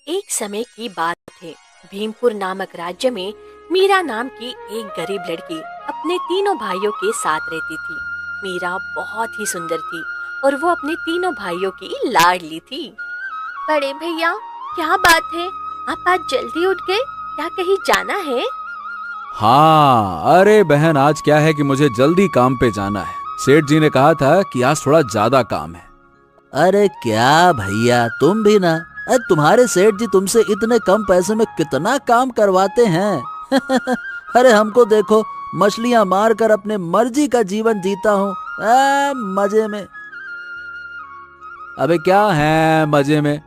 एक समय की बात है। भीमपुर नामक राज्य में मीरा नाम की एक गरीब लड़की अपने तीनों भाइयों के साथ रहती थी। मीरा बहुत ही सुंदर थी और वो अपने तीनों भाइयों की लाडली थी। बड़े भैया, क्या बात है, आप आज जल्दी उठ गए? क्या कहीं जाना है? हाँ, अरे बहन, आज क्या है कि मुझे जल्दी काम पे जाना है। सेठ जी ने कहा था कि आज थोड़ा ज्यादा काम है। अरे क्या भैया, तुम भी ना। अरे तुम्हारे सेठ जी तुमसे इतने कम पैसे में कितना काम करवाते हैं। अरे हमको देखो, मछलियां मार कर अपने मर्जी का जीवन जीता हूँ, मजे में। अबे क्या है मजे में?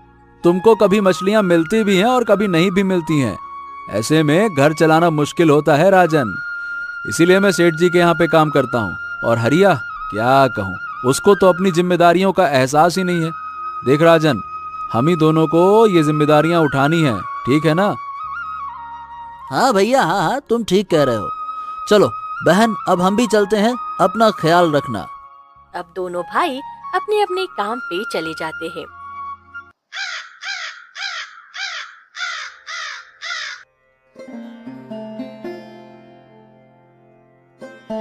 तुमको कभी मछलियां मिलती भी हैं और कभी नहीं भी मिलती हैं। ऐसे में घर चलाना मुश्किल होता है राजन। इसीलिए मैं सेठ जी के यहाँ पे काम करता हूँ। और हरिया, क्या कहूँ, उसको तो अपनी जिम्मेदारियों का एहसास ही नहीं है। देख राजन, हम ही दोनों को ये जिम्मेदारियां उठानी है, ठीक है ना? हाँ भैया, हाँ हाँ, तुम ठीक कह रहे हो। चलो बहन, अब हम भी चलते हैं, अपना ख्याल रखना। अब दोनों भाई अपने अपने काम पे चले जाते हैं।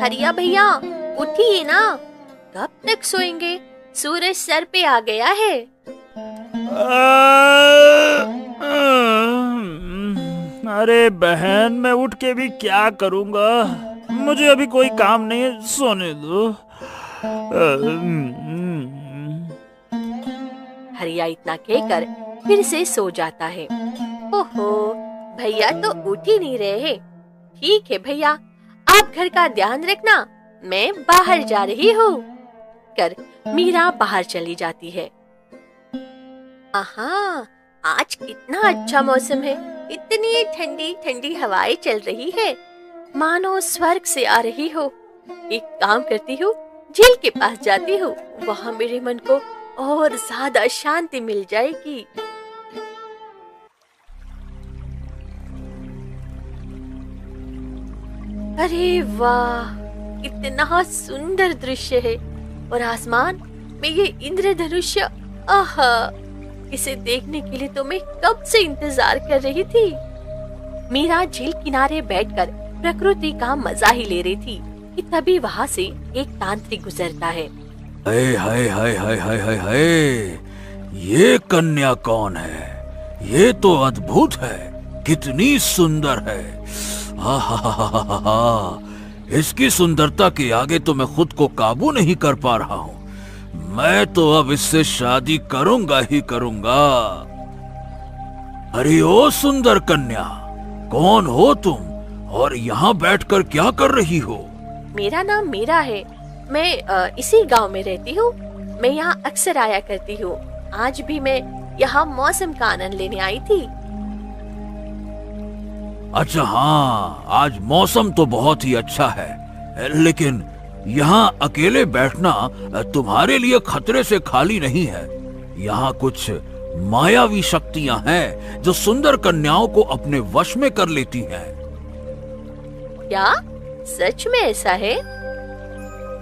हरिया भैया, उठिए ना, कब तक सोएंगे? सूरज सर पे आ गया है। अरे बहन, मैं उठ के भी क्या करूंगा? मुझे अभी कोई काम नहीं है, सोने दो। हरिया इतना कहकर फिर से सो जाता है। ओहो, भैया तो उठ ही नहीं रहे हैं। ठीक है भैया, आप घर का ध्यान रखना, मैं बाहर जा रही हूँ। कर मीरा बाहर चली जाती है। आहा, आज कितना अच्छा मौसम है, इतनी ठंडी ठंडी हवाएं चल रही है, मानो स्वर्ग से आ रही हो। एक काम करती हूँ, झील के पास जाती हूँ, वहाँ मेरे मन को और ज्यादा शांति मिल जाएगी। अरे वाह, कितना सुंदर दृश्य है। और आसमान में ये इंद्रधनुष, आहा, इसे देखने के लिए तो मैं कब से इंतजार कर रही थी। मीरा झील किनारे बैठकर प्रकृति का मजा ही ले रही थी कि तभी वहाँ से एक तांत्रिक गुजरता है। हाय हाय हाय हाय हाय हाय हाय, ये कन्या कौन है? ये तो अद्भुत है, कितनी सुंदर है। आहा, इसकी सुंदरता के आगे तो मैं खुद को काबू नहीं कर पा रहा हूँ। मैं तो अब इससे शादी करूंगा ही करूंगा। अरे ओ सुंदर कन्या, कौन हो तुम और यहाँ बैठकर क्या कर रही हो? मेरा नाम मीरा है, मैं इसी गांव में रहती हूँ। मैं यहाँ अक्सर आया करती हूँ। आज भी मैं यहाँ मौसम का आनंद लेने आई थी। अच्छा हाँ, आज मौसम तो बहुत ही अच्छा है, लेकिन यहाँ अकेले बैठना तुम्हारे लिए खतरे से खाली नहीं है। यहाँ कुछ मायावी शक्तियाँ हैं जो सुंदर कन्याओं को अपने वश में कर लेती हैं। क्या सच में ऐसा है?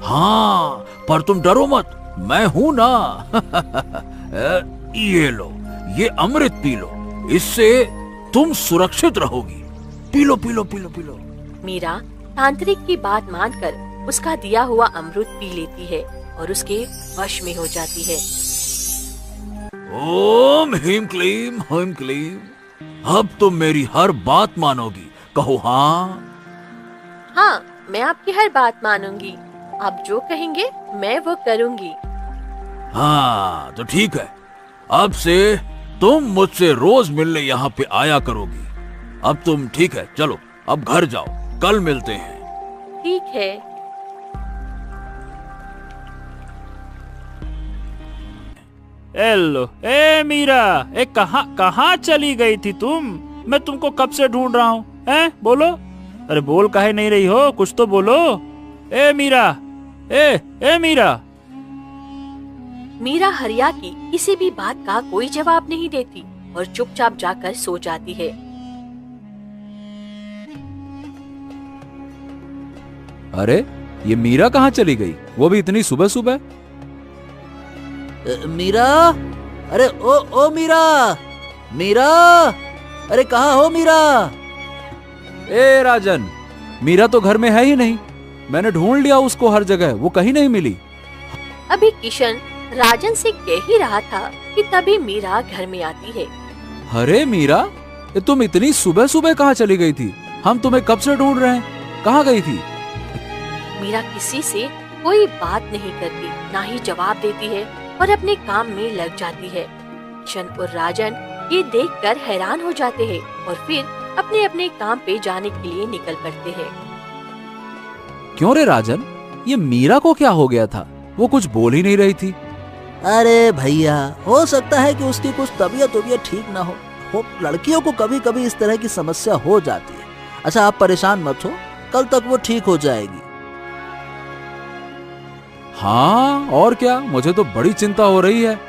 हाँ, पर तुम डरो मत, मैं हूं ना। ये लो, ये अमृत पी लो, इससे तुम सुरक्षित रहोगी। P low P low P low P low. Meera तांत्रिक की बात मानकर उसका दिया हुआ अमृत पी लेती है और उसके वश में हो जाती है। ओम ह्रीं क्लीं, अब तुम मेरी हर बात मानोगी, कहो हाँ? हाँ, मैं आपकी हर बात मानूंगी। आप जो कहेंगे मैं वो करूंगी। हाँ तो ठीक है, अब से तुम मुझसे रोज मिलने यहाँ पे आया करोगी। अब तुम ठीक है, चलो अब घर जाओ, कल मिलते हैं। ठीक है। हेलो, ए मीरा, ए कहाँ चली गई थी तुम? मैं तुमको कब से ढूंढ रहा हूँ, हैं? बोलो। अरे बोल काहे नहीं रही हो, कुछ तो बोलो। ए मीरा, ए मीरा। मीरा हरिया की किसी भी बात का कोई जवाब नहीं देती और चुपचाप जाकर सो जाती है। अरे ये मीरा कहाँ चली गई, वो भी इतनी सुबह सुबह? मीरा, अरे ओ मीरा, मीरा, अरे कहाँ हो मीरा? ए राजन, मीरा तो घर में है ही नहीं। मैंने ढूंढ लिया उसको हर जगह, वो कहीं नहीं मिली। अभी किशन राजन से कह ही रहा था कि तभी मीरा घर में आती है। अरे मीरा, ये तुम इतनी सुबह सुबह कहाँ चली गई थी? हम तुम्हें कब से ढूंढ रहे हैं, कहाँ गई थी? मीरा किसी से कोई बात नहीं करती, ना ही जवाब देती है और अपने काम में लग जाती है। किशन और राजन ये देखकर हैरान हो जाते हैं और फिर अपने अपने काम पे जाने के लिए निकल पड़ते हैं। क्यों रे राजन, ये मीरा को क्या हो गया था? वो कुछ बोल ही नहीं रही थी। अरे भैया, हो सकता है कि उसकी कुछ तबीयत ठीक ना हो। लड़कियों को कभी कभी इस तरह की समस्या हो जाती है। अच्छा, आप परेशान मत हो, कल तक वो ठीक हो जाएगी। हाँ और क्या, मुझे तो बड़ी चिंता हो रही है।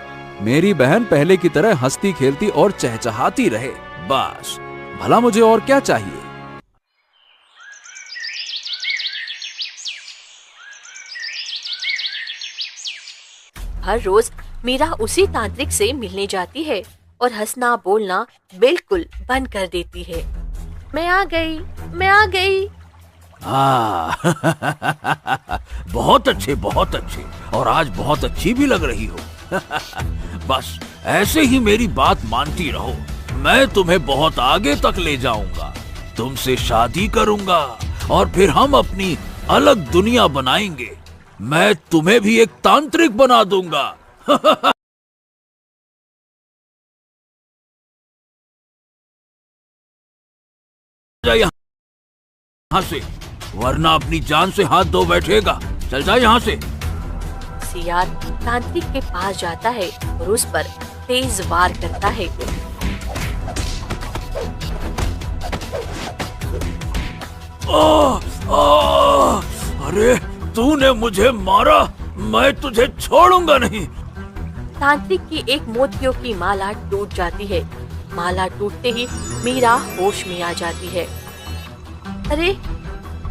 मेरी बहन पहले की तरह हंसती खेलती और चहचहाती रहे, बस। भला मुझे और क्या चाहिए? हर रोज मीरा उसी तांत्रिक से मिलने जाती है और हंसना बोलना बिल्कुल बंद कर देती है। मैं आ गई, मैं आ गई। बहुत अच्छे, बहुत अच्छे, और आज बहुत अच्छी भी लग रही हो। बस ऐसे ही मेरी बात मानती रहो, मैं तुम्हें बहुत आगे तक ले जाऊंगा। तुमसे शादी करूंगा और फिर हम अपनी अलग दुनिया बनाएंगे। मैं तुम्हें भी एक तांत्रिक बना दूंगा। जा यहाँ से, वरना अपनी जान से हाथ धो बैठेगा। चल जा यहाँ से। सियार तांत्रिक के पास जाता है और उस पर तेज वार करता है। अरे तूने मुझे मारा, मैं तुझे छोड़ूंगा नहीं। तांत्रिक की एक मोतियों की माला टूट जाती है। माला टूटते ही मीरा होश में आ जाती है। अरे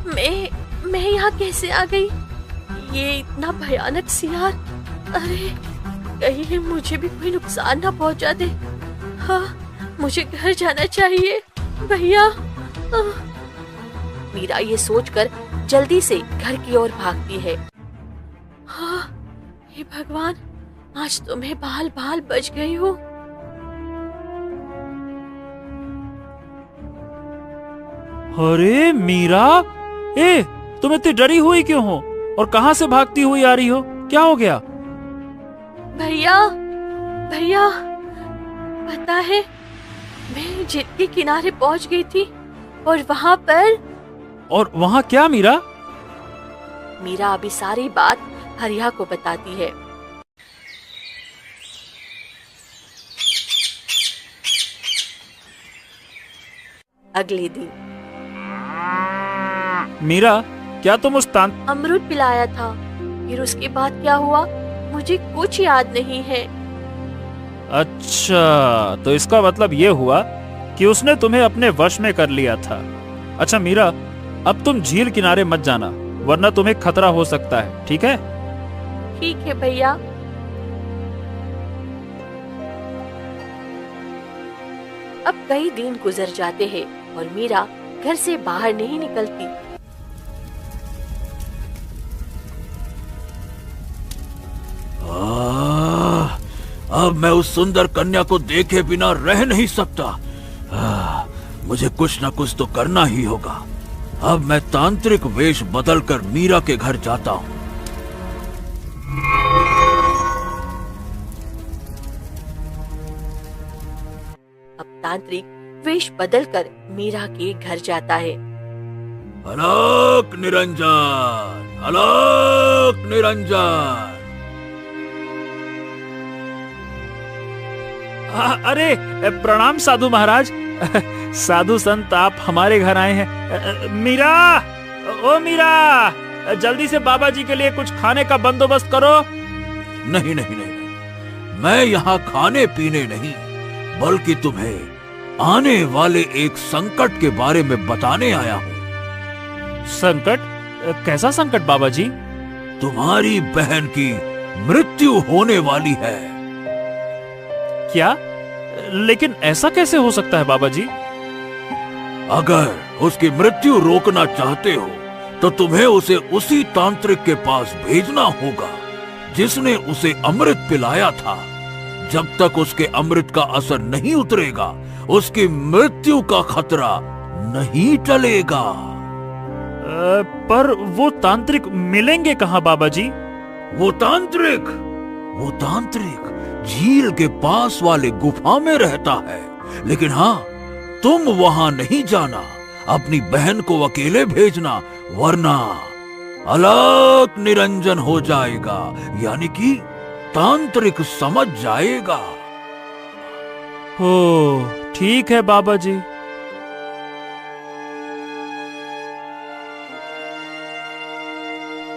मैं यहाँ कैसे आ गई? ये इतना भयानक सियार, अरे कहीं मुझे भी कोई नुकसान ना पहुँचा दे। हाँ, मुझे घर जाना चाहिए भैया। मीरा ये सोचकर जल्दी से घर की ओर भागती है। हाँ, हे भगवान, आज तो मैं बाल बाल बच गई हूँ। अरे मीरा, तुम इतनी डरी हुई क्यों हो और कहाँ से भागती हुई आ रही हो? क्या हो गया? भैया, भैया, पता है मैं झील के किनारे पहुँच गई थी और वहाँ पर। और वहाँ क्या मीरा? मीरा अभी सारी बात हरिया को बताती है। अगले दिन मीरा, क्या तुम उस अमरूद पिलाया था, फिर उसके बाद क्या हुआ मुझे कुछ याद नहीं है। अच्छा, तो इसका मतलब ये हुआ कि उसने तुम्हें अपने वश में कर लिया था। अच्छा मीरा, अब तुम झील किनारे मत जाना, वरना तुम्हें खतरा हो सकता है, ठीक है? ठीक है भैया। अब कई दिन गुजर जाते हैं और मीरा घर से बाहर नहीं निकलती। अब मैं उस सुंदर कन्या को देखे बिना रह नहीं सकता। मुझे कुछ न कुछ तो करना ही होगा। अब मैं तांत्रिक वेश बदलकर मीरा के घर जाता हूँ। अब तांत्रिक वेश बदलकर मीरा के घर जाता है। अलक निरंजन, अलक निरंजन। अरे प्रणाम साधु महाराज। साधु संत, आप हमारे घर आए हैं। मीरा, ओ मीरा, जल्दी से बाबा जी के लिए कुछ खाने का बंदोबस्त करो। नहीं नहीं नहीं, मैं यहाँ खाने पीने नहीं, बल्कि तुम्हें आने वाले एक संकट के बारे में बताने आया हूँ। संकट? कैसा संकट बाबा जी? तुम्हारी बहन की मृत्यु होने वाली है। क्या? लेकिन ऐसा कैसे हो सकता है बाबा जी? अगर उसकी मृत्यु रोकना चाहते हो तो तुम्हें उसे उसी तांत्रिक के पास भेजना होगा जिसने उसे अमृत पिलाया था। जब तक उसके अमृत का असर नहीं उतरेगा, उसकी मृत्यु का खतरा नहीं टलेगा। पर वो तांत्रिक मिलेंगे कहाँ बाबा जी? वो तांत्रिक झील के पास वाले गुफा में रहता है। लेकिन हाँ, तुम वहां नहीं जाना, अपनी बहन को अकेले भेजना, वरना अलग निरंजन हो जाएगा, यानी कि तांत्रिक समझ जाएगा। हो ठीक है बाबा जी।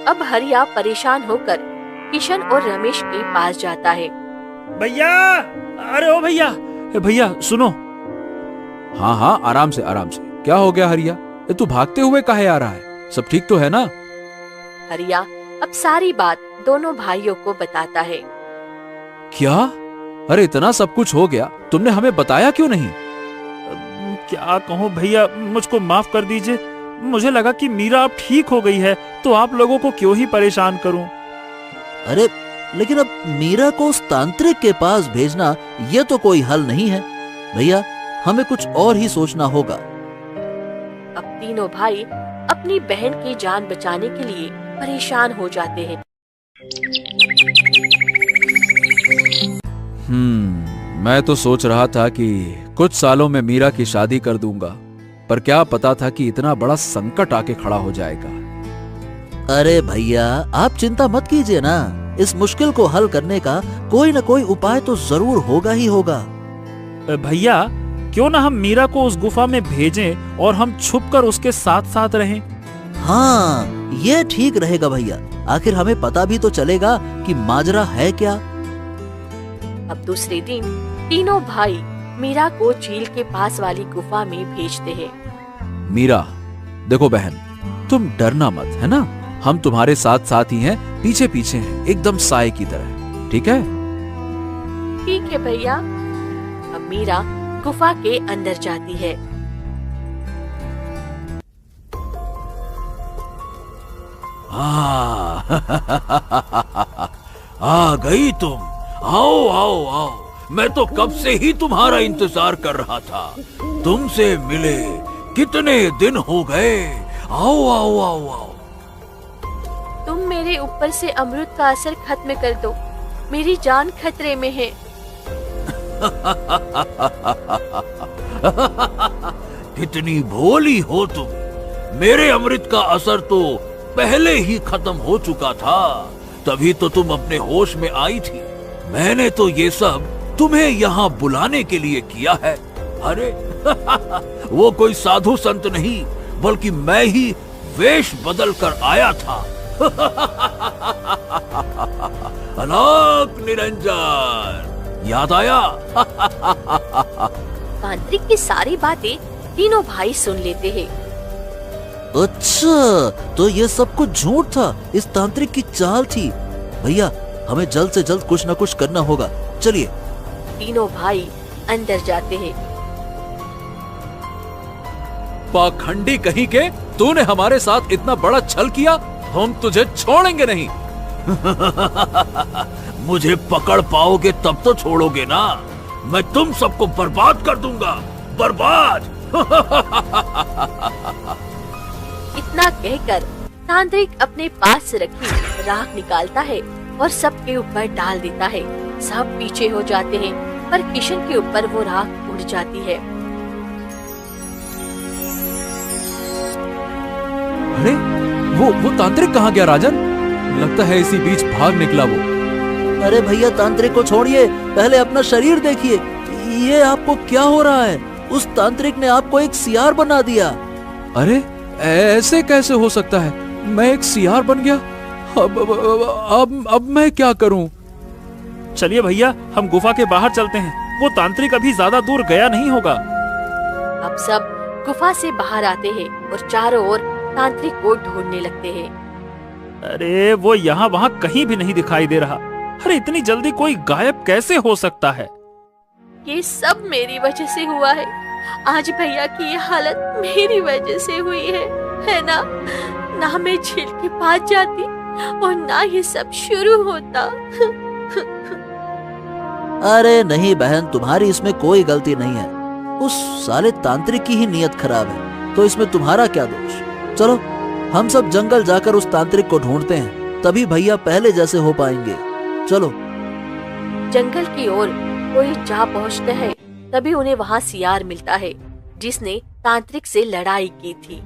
अब हरिया परेशान होकर किशन और रमेश के पास जाता है। भैया, अरे ओ भैया, भैया सुनो। हाँ हाँ, आराम से आराम से। क्या हो गया हरिया? तू भागते हुए काहे आ रहा है? सब ठीक तो है ना? हरिया अब सारी बात दोनों भाइयों को बताता है। क्या? अरे इतना सब कुछ हो गया, तुमने हमें बताया क्यों नहीं? क्या कहूँ भैया, मुझको माफ कर दीजिए। मुझे लगा कि मीरा अब ठीक हो गई है, तो आप लोगों को क्यों ही परेशान करूं। अरे लेकिन अब मीरा को उस तांत्रिक के पास भेजना ये तो कोई हल नहीं है भैया, हमें कुछ और ही सोचना होगा। अब तीनों भाई अपनी बहन की जान बचाने के लिए परेशान हो जाते हैं। मैं तो सोच रहा था कि कुछ सालों में मीरा की शादी कर दूंगा, पर क्या पता था कि इतना बड़ा संकट आके खड़ा हो जाएगा। अरे भैया, आप चिंता मत कीजिए ना, इस मुश्किल को हल करने का कोई न कोई उपाय तो जरूर होगा ही होगा। भैया, क्यों ना हम मीरा को उस गुफा में भेजें और हम छुपकर उसके साथ साथ रहें। हाँ, ये ठीक रहेगा भैया। आखिर हमें पता भी तो चलेगा कि माजरा है क्या। अब दूसरे दिन तीनों भाई मीरा को झील के पास वाली गुफा में भेजते हैं। मीरा, देखो बहन, तुम डरना मत, है ना? हम तुम्हारे साथ साथ ही हैं, पीछे पीछे हैं, एकदम साए की तरह। ठीक है? ठीक है भैया। अब मीरा गुफा के अंदर जाती है। आ गई तुम। आओ आओ आओ, मैं तो कब से ही तुम्हारा इंतजार कर रहा था। तुमसे मिले कितने दिन हो गए। आओ आओ आओ आओ। तुम मेरे ऊपर से अमृत का असर खत्म कर दो, मेरी जान खतरे में है। कितनी भोली हो तुम। मेरे अमृत का असर तो पहले ही खत्म हो चुका था, तभी तो तुम अपने होश में आई थी। मैंने तो ये सब तुम्हें यहाँ बुलाने के लिए किया है। अरे वो कोई साधु संत नहीं, बल्कि मैं ही वेश बदल कर आया था। अलग निरंजन, याद आया? तांत्रिक की सारी बातें तीनों भाई सुन लेते हैं। अच्छा, तो ये सब कुछ झूठ था, इस तांत्रिक की चाल थी। भैया, हमें जल्द से जल्द कुछ न कुछ करना होगा। चलिए। तीनों भाई अंदर जाते हैं। पाखंडी कहीं के, तूने हमारे साथ इतना बड़ा छल किया, हम तुझे छोड़ेंगे नहीं। मुझे पकड़ पाओगे तब तो छोड़ोगे ना। मैं तुम सबको बर्बाद कर दूंगा, बर्बाद। इतना कहकर तांत्रिक अपने पास से रखी राख निकालता है और सबके ऊपर डाल देता है। सब पीछे हो जाते हैं, पर किशन के ऊपर वो राख उड़ जाती है। अरे वो तांत्रिक कहाँ गया राजन? लगता है इसी बीच भाग निकला वो। अरे भैया, तांत्रिक को छोड़िए, पहले अपना शरीर देखिए। ये आपको क्या हो रहा है? उस तांत्रिक ने आपको एक सियार बना दिया। अरे ऐसे कैसे हो सकता है? मैं एक सियार बन गया? अब मैं क्या करूं? चलिए भैया, हम गुफा के बाहर चलते हैं। वो तांत्रिक अभी ज्यादा दूर गया नहीं होगा। अब सब गुफा से बाहर आते हैं और चारों ओर तांत्रिक को ढूंढने लगते हैं। अरे वो यहाँ वहाँ कहीं भी नहीं दिखाई दे रहा। अरे इतनी जल्दी कोई गायब कैसे हो सकता है? ये सब मेरी वजह से हुआ है। आज भैया की ये हालत मेरी वजह से हुई है ना? ना मैं झील के पास जाती और ना ये सब शुरू होता। अरे नहीं बहन, तुम्हारी इसमें कोई गलती नहीं है। उस साले तांत्रिक की ही नीयत खराब है, तो इसमें तुम्हारा क्या दोष। चलो हम सब जंगल जाकर उस तांत्रिक को ढूंढते हैं, तभी भैया पहले जैसे हो पाएंगे। चलो। जंगल की ओर कोई जा पहुंचते हैं, तभी उन्हें वहाँ सियार मिलता है जिसने तांत्रिक से लड़ाई की थी।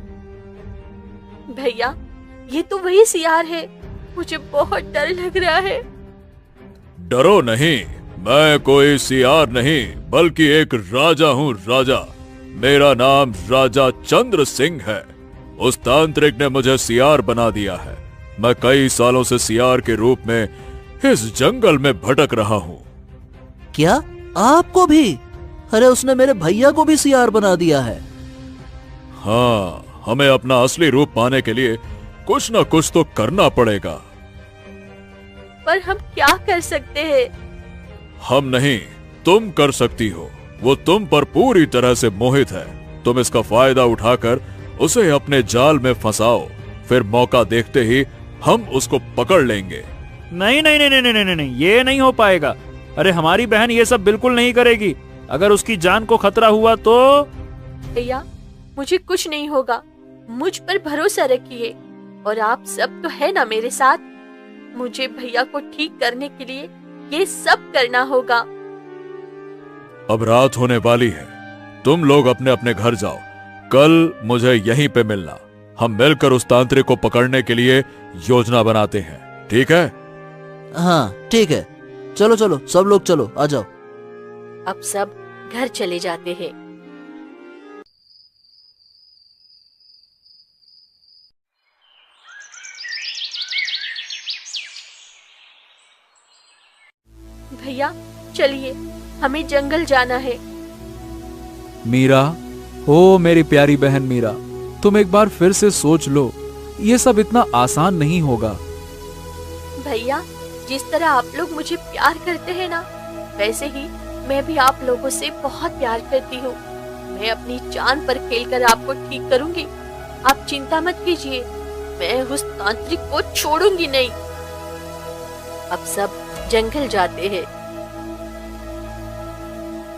भैया, ये तो वही सियार है। मुझे बहुत डर लग रहा है। डरो नहीं, मैं कोई सियार नहीं बल्कि एक राजा हूँ। राजा, मेरा नाम राजा चंद्र सिंह है। उस तांत्रिक ने मुझे सियार बना दिया है। मैं कई सालों से सियार के रूप में इस जंगल में भटक रहा हूँ। क्या आपको भी? अरे उसने मेरे भैया को भी सियार बना दिया है। हाँ, हमें अपना असली रूप पाने के लिए कुछ न कुछ तो करना पड़ेगा। पर हम क्या कर सकते हैं? हम नहीं, तुम कर सकती हो। वो तुम पर पूरी तरह से मोहित है। तुम इसका फायदा उठाकर उसे अपने जाल में फंसाओ, फिर मौका देखते ही हम उसको पकड़ लेंगे। नहीं नहीं नहीं नहीं नहीं नहीं नहीं, ये नहीं हो पाएगा। अरे हमारी बहन ये सब बिल्कुल नहीं करेगी। अगर उसकी जान को खतरा हुआ तो। भैया, मुझे कुछ नहीं होगा। मुझ पर भरोसा रखिए और आप सब तो है ना मेरे साथ। मुझे भैया को ठीक करने के लिए ये सब करना होगा। अब रात होने वाली है, तुम लोग अपने अपने घर जाओ। कल मुझे यहीं पे मिलना। हम मिलकर उस तांत्रिक को पकड़ने के लिए योजना बनाते हैं, ठीक है? हाँ ठीक है, चलो चलो सब लोग चलो, आ जाओ। अब सब घर चले जाते हैं। भैया चलिए, हमें जंगल जाना है। मीरा, ओ मेरी प्यारी बहन मीरा, तुम एक बार फिर से सोच लो। ये सब इतना आसान नहीं होगा। भैया, जिस तरह आप लोग मुझे प्यार करते हैं ना, वैसे ही मैं भी आप लोगों से बहुत प्यार करती हूँ। मैं अपनी जान पर खेलकर आपको ठीक करूंगी। आप चिंता मत कीजिए, मैं उस तांत्रिक को छोड़ूंगी नहीं। अब सब जंगल जाते हैं।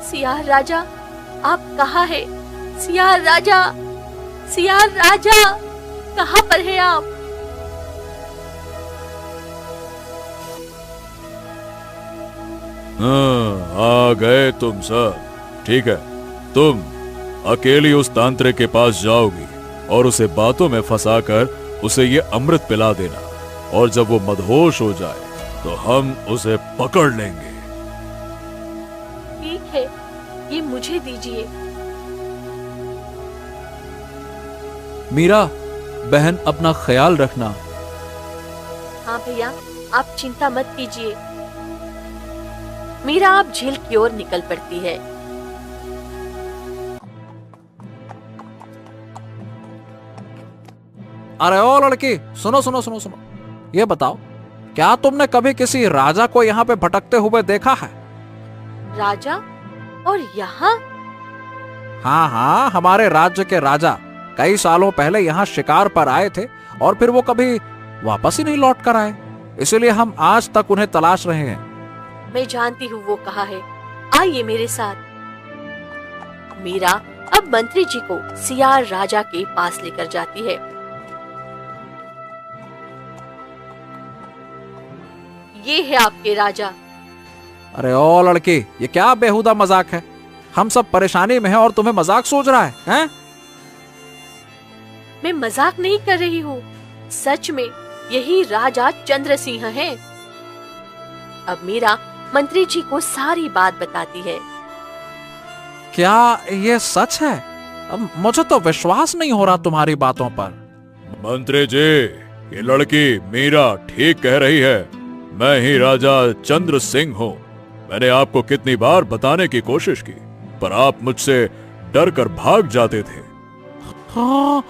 सियार राजा, आप कहाँ है? सियार राजा, सियार राजा, कहाँ पर है आप? आ गए तुम सब। ठीक है, तुम अकेली उस तांत्रिक के पास जाओगी और उसे बातों में फंसाकर उसे ये अमृत पिला देना, और जब वो मदहोश हो जाए तो हम उसे पकड़ लेंगे। ठीक है, ये मुझे दीजिए। मीरा बहन, अपना ख्याल रखना। हाँ भैया, आप चिंता मत कीजिए। मीरा अब झील की ओर निकल पड़ती है। अरे ओ लड़की, सुनो सुनो सुनो सुनो, ये बताओ, क्या तुमने कभी किसी राजा को यहाँ पे भटकते हुए देखा है? राजा? और यहाँ? हाँ हाँ, हमारे राज्य के राजा कई सालों पहले यहाँ शिकार पर आए थे और फिर वो कभी वापस ही नहीं लौट कर आए। इसीलिए हम आज तक उन्हें तलाश रहे हैं। मैं जानती हूँ वो कहाँ है। आइए मेरे साथ। मीरा अब मंत्री जी को सियार राजा के पास लेकर जाती है। ये है आपके राजा। अरे ओ लड़की, ये क्या बेहुदा मजाक है? हम सब परेशानी में हैं और तुम्हें मजाक सोच रहा है, हैं? मैं मजाक नहीं कर रही हूँ, सच में यही राजा चंद्र सिंह है। अब मीरा मंत्री जी को सारी बात बताती है। क्या ये सच है? अब मुझे तो विश्वास नहीं हो रहा तुम्हारी बातों पर। मंत्री जी, ये लड़की मीरा ठीक कह रही है। मैं ही राजा चंद्र सिंह हूँ। मैंने आपको कितनी बार बताने की कोशिश की, पर आप मुझसे डर कर भाग जाते थे। हाँ,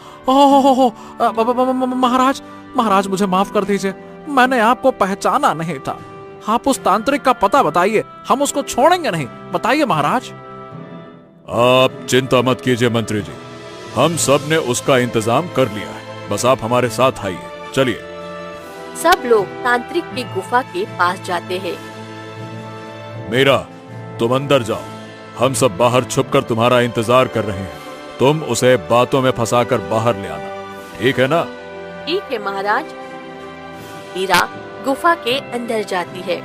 महाराज, महाराज मुझे माफ कर दीजिए, मैंने आपको पहचाना नहीं था। आप उस तांत्रिक का पता बताइए, हम उसको छोड़ेंगे नहीं। बताइए महाराज। आप चिंता मत कीजिए मंत्री जी, हम सब ने उसका इंतजाम कर लिया है, बस आप हमारे साथ आइए, चलिए। सब लोग तांत्रिक की गुफा के पास जाते हैं। मीरा, तुम अंदर जाओ, हम सब बाहर छुपकर तुम्हारा इंतजार कर रहे हैं। तुम उसे बातों में फंसाकर बाहर ले आना, ठीक है ना? ठीक है महाराज। मीरा गुफा के अंदर जाती है।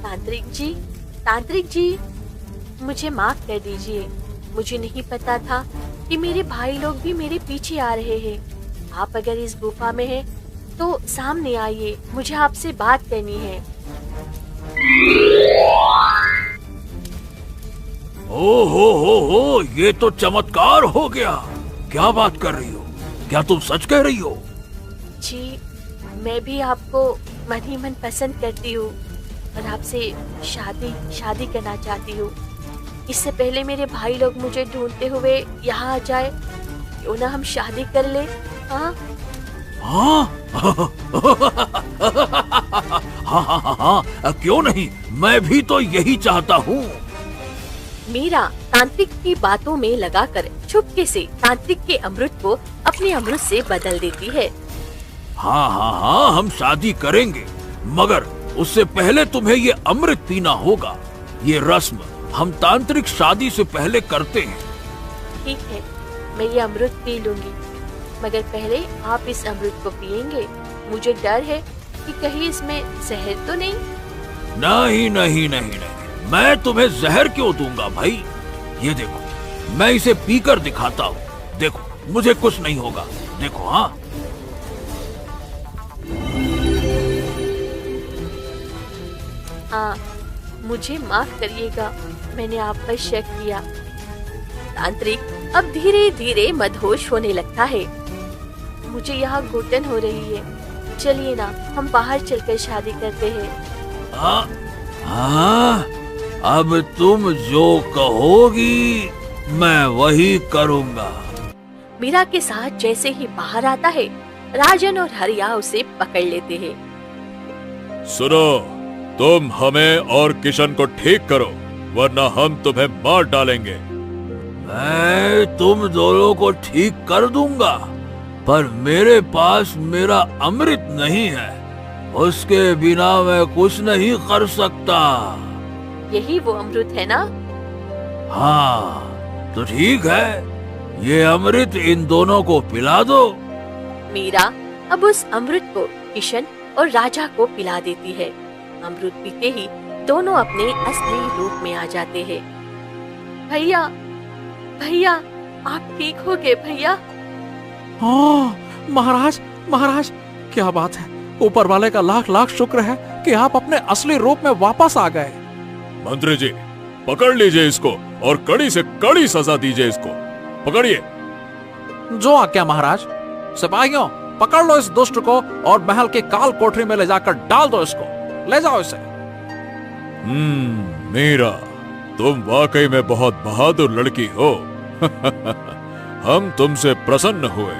तांत्रिक जी, मुझे माफ कर दीजिए। मुझे नहीं पता था कि मेरे भाई लोग भी मेरे पीछे आ रहे हैं। आप अगर इस गुफा में हैं, तो सामने आइए, मुझे आपसे बात करनी है। हो, ये तो चमत्कार हो गया। क्या बात कर रही हो? क्या तुम सच कह रही हो? जी, मैं भी आपको मन ही मन पसंद करती हूँ और आपसे शादी करना चाहती हूँ। इससे पहले मेरे भाई लोग मुझे ढूंढते हुए यहाँ आ जाए, क्यों ना हम शादी कर ले? हाँ हाँ, क्यों नहीं, मैं भी तो यही चाहता हूँ। मीरा तांत्रिक की बातों में लगाकर चुपके से तांत्रिक के अमृत को अपने अमृत से बदल देती है। हाँ, हम शादी करेंगे, मगर उससे पहले तुम्हें ये अमृत पीना होगा। ये रस्म हम तांत्रिक शादी से पहले करते हैं। ठीक है, मैं ये अमृत पी लूंगी, मगर पहले आप इस अमृत को पिएंगे। मुझे डर है कि कहीं इसमें जहर तो नहीं। नहीं, मैं तुम्हें जहर क्यों दूंगा भाई? ये देखो, मैं इसे पीकर दिखाता हूँ। देखो, मुझे कुछ नहीं होगा। देखो। हाँ, मुझे माफ करिएगा, मैंने आप पर शक किया। तांत्रिक अब धीरे धीरे मदहोश होने लगता है। मुझे यहाँ घुटन हो रही है, चलिए ना हम बाहर चलकर शादी करते हैं। हाँ, अब तुम जो कहोगी मैं वही करूँगा। मीरा के साथ जैसे ही बाहर आता है, राजन और हरिया उसे पकड़ लेते हैं। सुनो, तुम हमें और किशन को ठीक करो, वरना हम तुम्हें मार डालेंगे। मैं तुम दोनों को ठीक कर दूंगा, पर मेरे पास मेरा अमृत नहीं है, उसके बिना मैं कुछ नहीं कर सकता। यही वो अमृत है ना? हाँ, तो ठीक है, ये अमृत इन दोनों को पिला दो। मीरा अब उस अमृत को किशन और राजा को पिला देती है। अमृत पीते ही दोनों अपने असली रूप में आ जाते हैं। भैया, आप ठीक हो गए भैया? हाँ महाराज, क्या बात है। ऊपर वाले का लाख लाख शुक्र है कि आप अपने असली रूप में वापस आ गए। मंत्री जी, पकड़ लीजिए इसको और कड़ी से कड़ी सजा दीजिए इसको। पकड़िए। जो आज्ञा महाराज। सिपाहियों, पकड़ लो इस दुष्ट को और महल के काल कोठरी में ले जाकर डाल दो इसको। ले जाओ इसे। मीरा, तुम वाकई में बहुत बहादुर लड़की हो। हम तुमसे प्रसन्न हुए।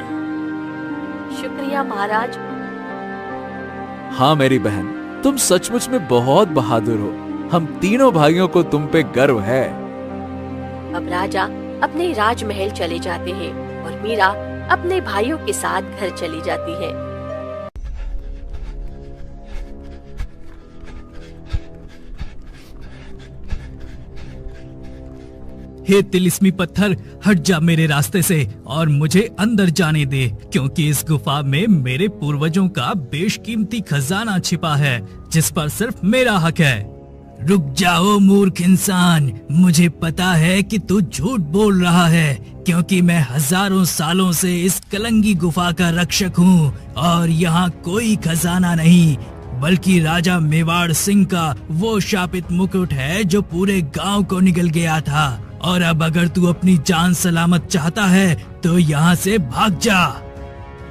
शुक्रिया महाराज। हाँ मेरी बहन, तुम सचमुच में बहुत बहादुर हो। हम तीनों भाइयों को तुम पे गर्व है। अब राजा अपने राजमहल चले जाते हैं और मीरा अपने भाइयों के साथ घर चली जाती है। हे तिलिस्मी पत्थर, हट जा मेरे रास्ते से और मुझे अंदर जाने दे, क्योंकि इस गुफा में मेरे पूर्वजों का बेशकीमती खजाना छिपा है, जिस पर सिर्फ मेरा हक है। रुक जाओ मूर्ख इंसान, मुझे पता है कि तू झूठ बोल रहा है, क्योंकि मैं हजारों सालों से इस कलंगी गुफा का रक्षक हूँ और यहाँ कोई खजाना नहीं, बल्कि राजा मेवाड़ सिंह का वो शापित मुकुट है जो पूरे गांव को निगल गया था। और अब अगर तू अपनी जान सलामत चाहता है तो यहाँ से भाग जा।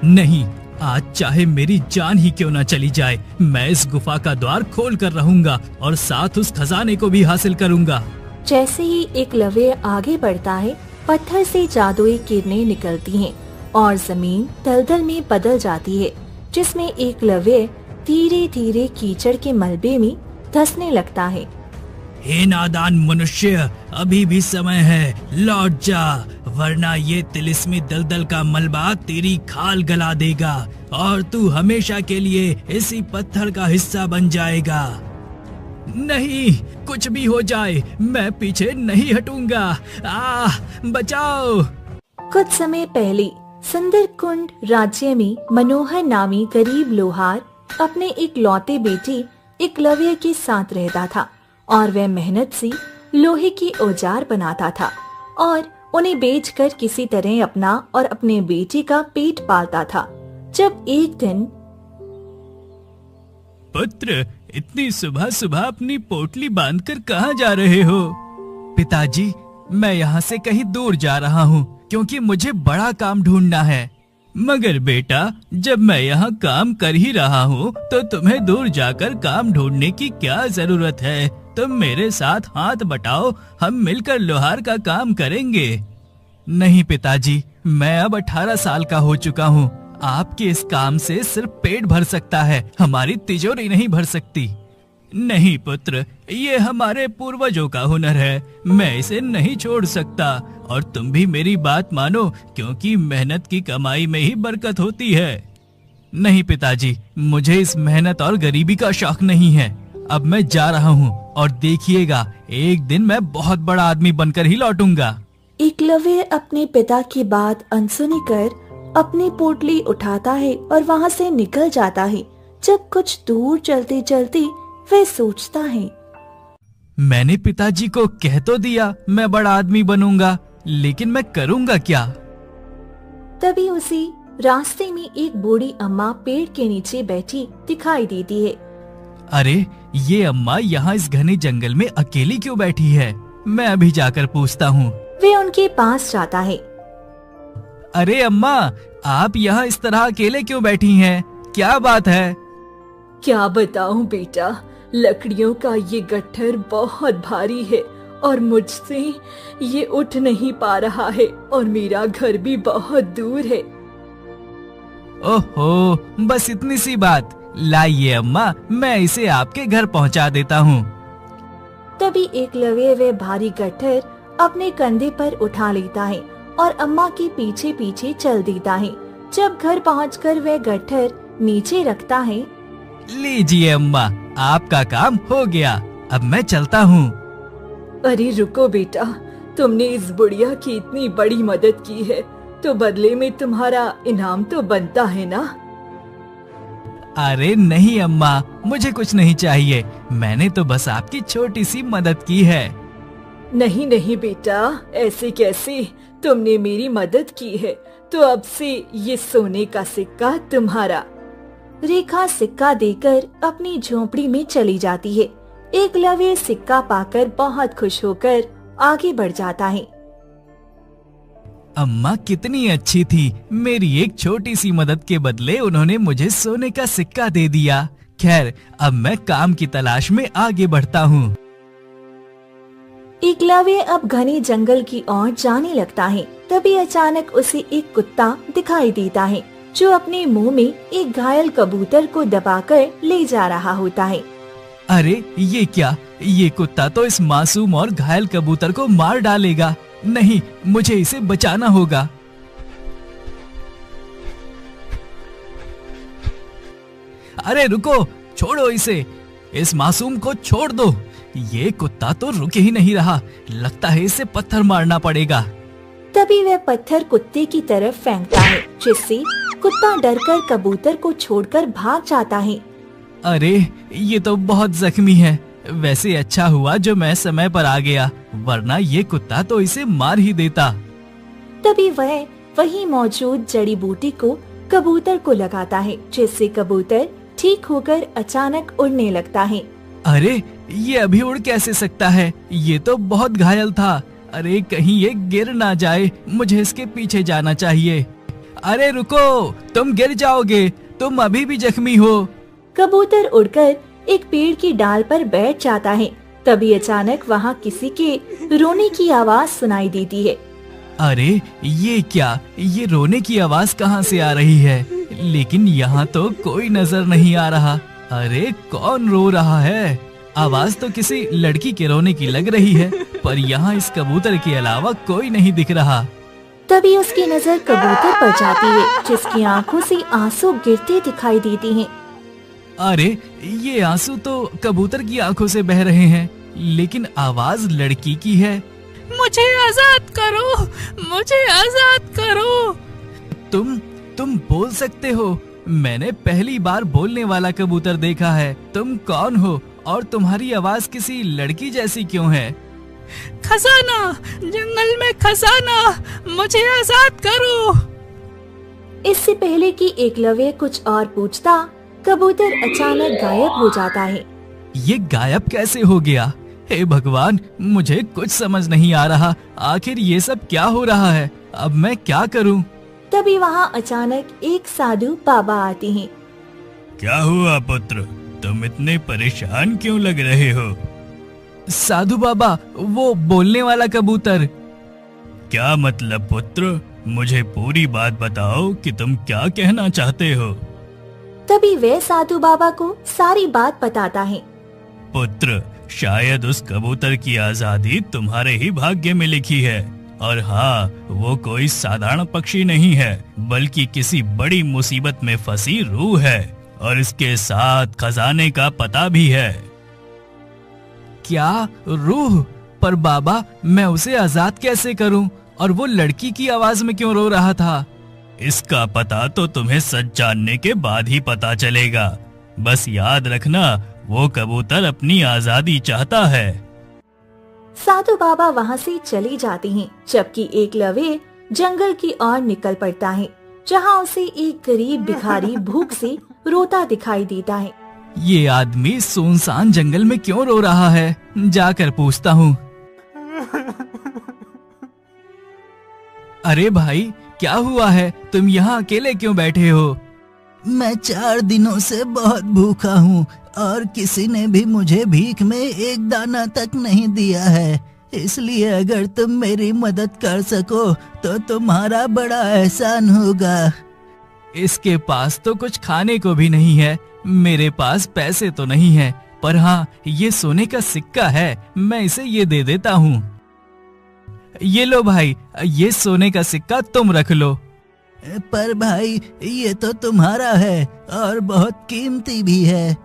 नहीं, आज चाहे मेरी जान ही क्यों ना चली जाए, मैं इस गुफा का द्वार खोल कर रहूंगा और साथ उस खजाने को भी हासिल करूंगा। जैसे ही एकलव्य आगे बढ़ता है, पत्थर से जादुई किरणें निकलती हैं और जमीन दलदल में बदल जाती है, जिसमें एकलव्य धीरे धीरे कीचड़ के मलबे में धंसने लगता है। हे नादान मनुष्य, अभी भी समय है, लौट जा, वरना ये तिलिस्मी दलदल का मलबा तेरी खाल गला देगा और तू हमेशा के लिए इसी पत्थर का हिस्सा बन जाएगा। नहीं, कुछ भी हो जाए मैं पीछे नहीं हटूंगा। बचाओ। कुछ समय पहले सुंदर कुंड राज्य में मनोहर नामी गरीब लोहार अपने एक लौते बेटे एकलव्य के साथ रहता था और वह मेहनत से लोहे के औजार बनाता था और उन्हें बेचकर किसी तरह अपना और अपने बेटे का पेट पालता था। जब एक दिन पुत्र, इतनी सुबह सुबह अपनी पोटली बांधकर कहाँ जा रहे हो? पिताजी, मैं यहाँ से कहीं दूर जा रहा हूँ क्योंकि मुझे बड़ा काम ढूंढना है। मगर बेटा, जब मैं यहाँ काम कर ही रहा हूँ तो तुम्हें दूर जाकर काम ढूंढने की क्या जरूरत है? तुम मेरे साथ हाथ बटाओ, हम मिलकर लोहार का काम करेंगे। नहीं पिताजी, मैं अब 18 साल का हो चुका हूँ। आपके इस काम से सिर्फ पेट भर सकता है, हमारी तिजोरी नहीं भर सकती। नहीं पुत्र, ये हमारे पूर्वजों का हुनर है, मैं इसे नहीं छोड़ सकता। और तुम भी मेरी बात मानो, क्योंकि मेहनत की कमाई में ही बरकत होती है। नहीं पिताजी, मुझे इस मेहनत और गरीबी का शौक नहीं है। अब मैं जा रहा हूँ और देखिएगा, एक दिन मैं बहुत बड़ा आदमी बनकर ही लौटूंगा। एकलव्य अपने पिता की बात अनसुनी कर अपनी पोटली उठाता है और वहाँ से निकल जाता है। जब कुछ दूर चलते चलते वह सोचता है, मैंने पिताजी को कह तो दिया मैं बड़ा आदमी बनूंगा, लेकिन मैं करूंगा क्या? तभी उसी रास्ते में एक बूढ़ी अम्मा पेड़ के नीचे बैठी दिखाई देती है। अरे, ये अम्मा यहाँ इस घने जंगल में अकेली क्यों बैठी है? मैं अभी जाकर पूछता हूँ। वे उनके पास जाता है। अरे अम्मा, आप यहाँ इस तरह अकेले क्यों बैठी हैं? क्या बात है? क्या बताऊं बेटा, लकड़ियों का ये गट्ठर बहुत भारी है और मुझसे ये उठ नहीं पा रहा है और मेरा घर भी बहुत दूर है। ओहो, बस इतनी सी बात। लाइए अम्मा, मैं इसे आपके घर पहुंचा देता हूँ। तभी एकलव्य वह भारी गट्ठर अपने कंधे पर उठा लेता है और अम्मा के पीछे पीछे चल देता है। जब घर पहुंचकर वह गट्ठर नीचे रखता है। लीजिए अम्मा, आपका काम हो गया, अब मैं चलता हूँ। अरे रुको बेटा, तुमने इस बुढ़िया की इतनी बड़ी मदद की है तो बदले में तुम्हारा इनाम तो बनता है ना? अरे नहीं अम्मा, मुझे कुछ नहीं चाहिए, मैंने तो बस आपकी छोटी सी मदद की है। नहीं नहीं बेटा, ऐसे कैसे? तुमने मेरी मदद की है तो अब से ये सोने का सिक्का तुम्हारा। रेखा सिक्का देकर अपनी झोपड़ी में चली जाती है। एकलव्य सिक्का पाकर बहुत खुश होकर आगे बढ़ जाता है। अम्मा कितनी अच्छी थी, मेरी एक छोटी सी मदद के बदले उन्होंने मुझे सोने का सिक्का दे दिया। खैर, अब मैं काम की तलाश में आगे बढ़ता हूँ। एकलव्य अब घने जंगल की ओर जाने लगता है। तभी अचानक उसे एक कुत्ता दिखाई देता है जो अपने मुंह में एक घायल कबूतर को दबाकर ले जा रहा होता है। अरे ये क्या? ये कुत्ता तो इस मासूम और घायल कबूतर को मार डालेगा। नहीं, मुझे इसे बचाना होगा। अरे रुको, छोड़ो इसे, इस मासूम को छोड़ दो। ये कुत्ता तो रुक ही नहीं रहा, लगता है इसे पत्थर मारना पड़ेगा। तभी वह पत्थर कुत्ते की तरफ फेंकता है, जिससे कुत्ता डरकर कबूतर को छोड़कर भाग जाता है। अरे ये तो बहुत जख्मी है। वैसे अच्छा हुआ जो मैं समय पर आ गया, वरना ये कुत्ता तो इसे मार ही देता। तभी वह वहीं मौजूद जड़ी बूटी को कबूतर को लगाता है, जिससे कबूतर ठीक होकर अचानक उड़ने लगता है। अरे ये अभी उड़ कैसे सकता है? ये तो बहुत घायल था। अरे कहीं ये गिर ना जाए, मुझे इसके पीछे जाना चाहिए। अरे रुको, तुम गिर जाओगे, तुम अभी भी जख्मी हो। कबूतर उड़कर एक पेड़ की डाल पर बैठ जाता है। तभी अचानक वहाँ किसी के रोने की आवाज सुनाई देती है। अरे ये क्या? ये रोने की आवाज कहाँ से आ रही है? लेकिन यहाँ तो कोई नजर नहीं आ रहा। अरे कौन रो रहा है? आवाज तो किसी लड़की के रोने की लग रही है, पर यहाँ इस कबूतर के अलावा कोई नहीं दिख रहा। तभी उसकी नजर कबूतर पर जाती है, जिसकी आंखों से आंसू गिरते दिखाई देती हैं। अरे ये आंसू तो कबूतर की आंखों से बह रहे हैं, लेकिन आवाज लड़की की है। मुझे आजाद करो, मुझे आजाद करो। तुम बोल सकते हो? मैंने पहली बार बोलने वाला कबूतर देखा है। तुम कौन हो और तुम्हारी आवाज किसी लड़की जैसी क्यों है? खजाना, जंगल में खजाना, मुझे आजाद करो। इससे पहले कि एकलव्य कुछ और पूछता, कबूतर अचानक गायब हो जाता है। ये गायब कैसे हो गया? हे भगवान, मुझे कुछ समझ नहीं आ रहा। आखिर ये सब क्या हो रहा है? अब मैं क्या करूं? तभी वहाँ अचानक एक साधु बाबा आते हैं। क्या हुआ पुत्र, तुम इतने परेशान क्यों लग रहे हो? साधु बाबा, वो बोलने वाला कबूतर। क्या मतलब पुत्र? मुझे पूरी बात बताओ कि तुम क्या कहना चाहते हो। तभी वह साधु बाबा को सारी बात बताता है। पुत्र, शायद उस कबूतर की आजादी तुम्हारे ही भाग्य में लिखी है। और हाँ, वो कोई साधारण पक्षी नहीं है, बल्कि किसी बड़ी मुसीबत में फंसी रूह है, और इसके साथ खजाने का पता भी है। क्या रूह? पर बाबा, मैं उसे आजाद कैसे करूं? और वो लड़की की आवाज में क्यों रो रहा था? इसका पता तो तुम्हें सच जानने के बाद ही पता चलेगा। बस याद रखना, वो कबूतर अपनी आजादी चाहता है। साधु बाबा वहाँ से चले जाते हैं, जबकि एकलव्य जंगल की ओर निकल पड़ता है, जहाँ उसे एक गरीब भिखारी भूख से रोता दिखाई देता है। ये आदमी सुनसान जंगल में क्यों रो रहा है? जाकर पूछता हूँ। अरे भाई, क्या हुआ है? तुम यहाँ अकेले क्यों बैठे हो? मैं 4 दिनों से बहुत भूखा हूँ और किसी ने भी मुझे भीख में एक दाना तक नहीं दिया है। इसलिए अगर तुम मेरी मदद कर सको तो तुम्हारा बड़ा एहसान होगा। इसके पास तो कुछ खाने को भी नहीं है। मेरे पास पैसे तो नहीं है, पर हाँ, ये सोने का सिक्का है, मैं इसे ये दे देता हूँ। ये लो भाई, ये सोने का सिक्का तुम रख लो। पर भाई, ये तो तुम्हारा है और बहुत कीमती भी है।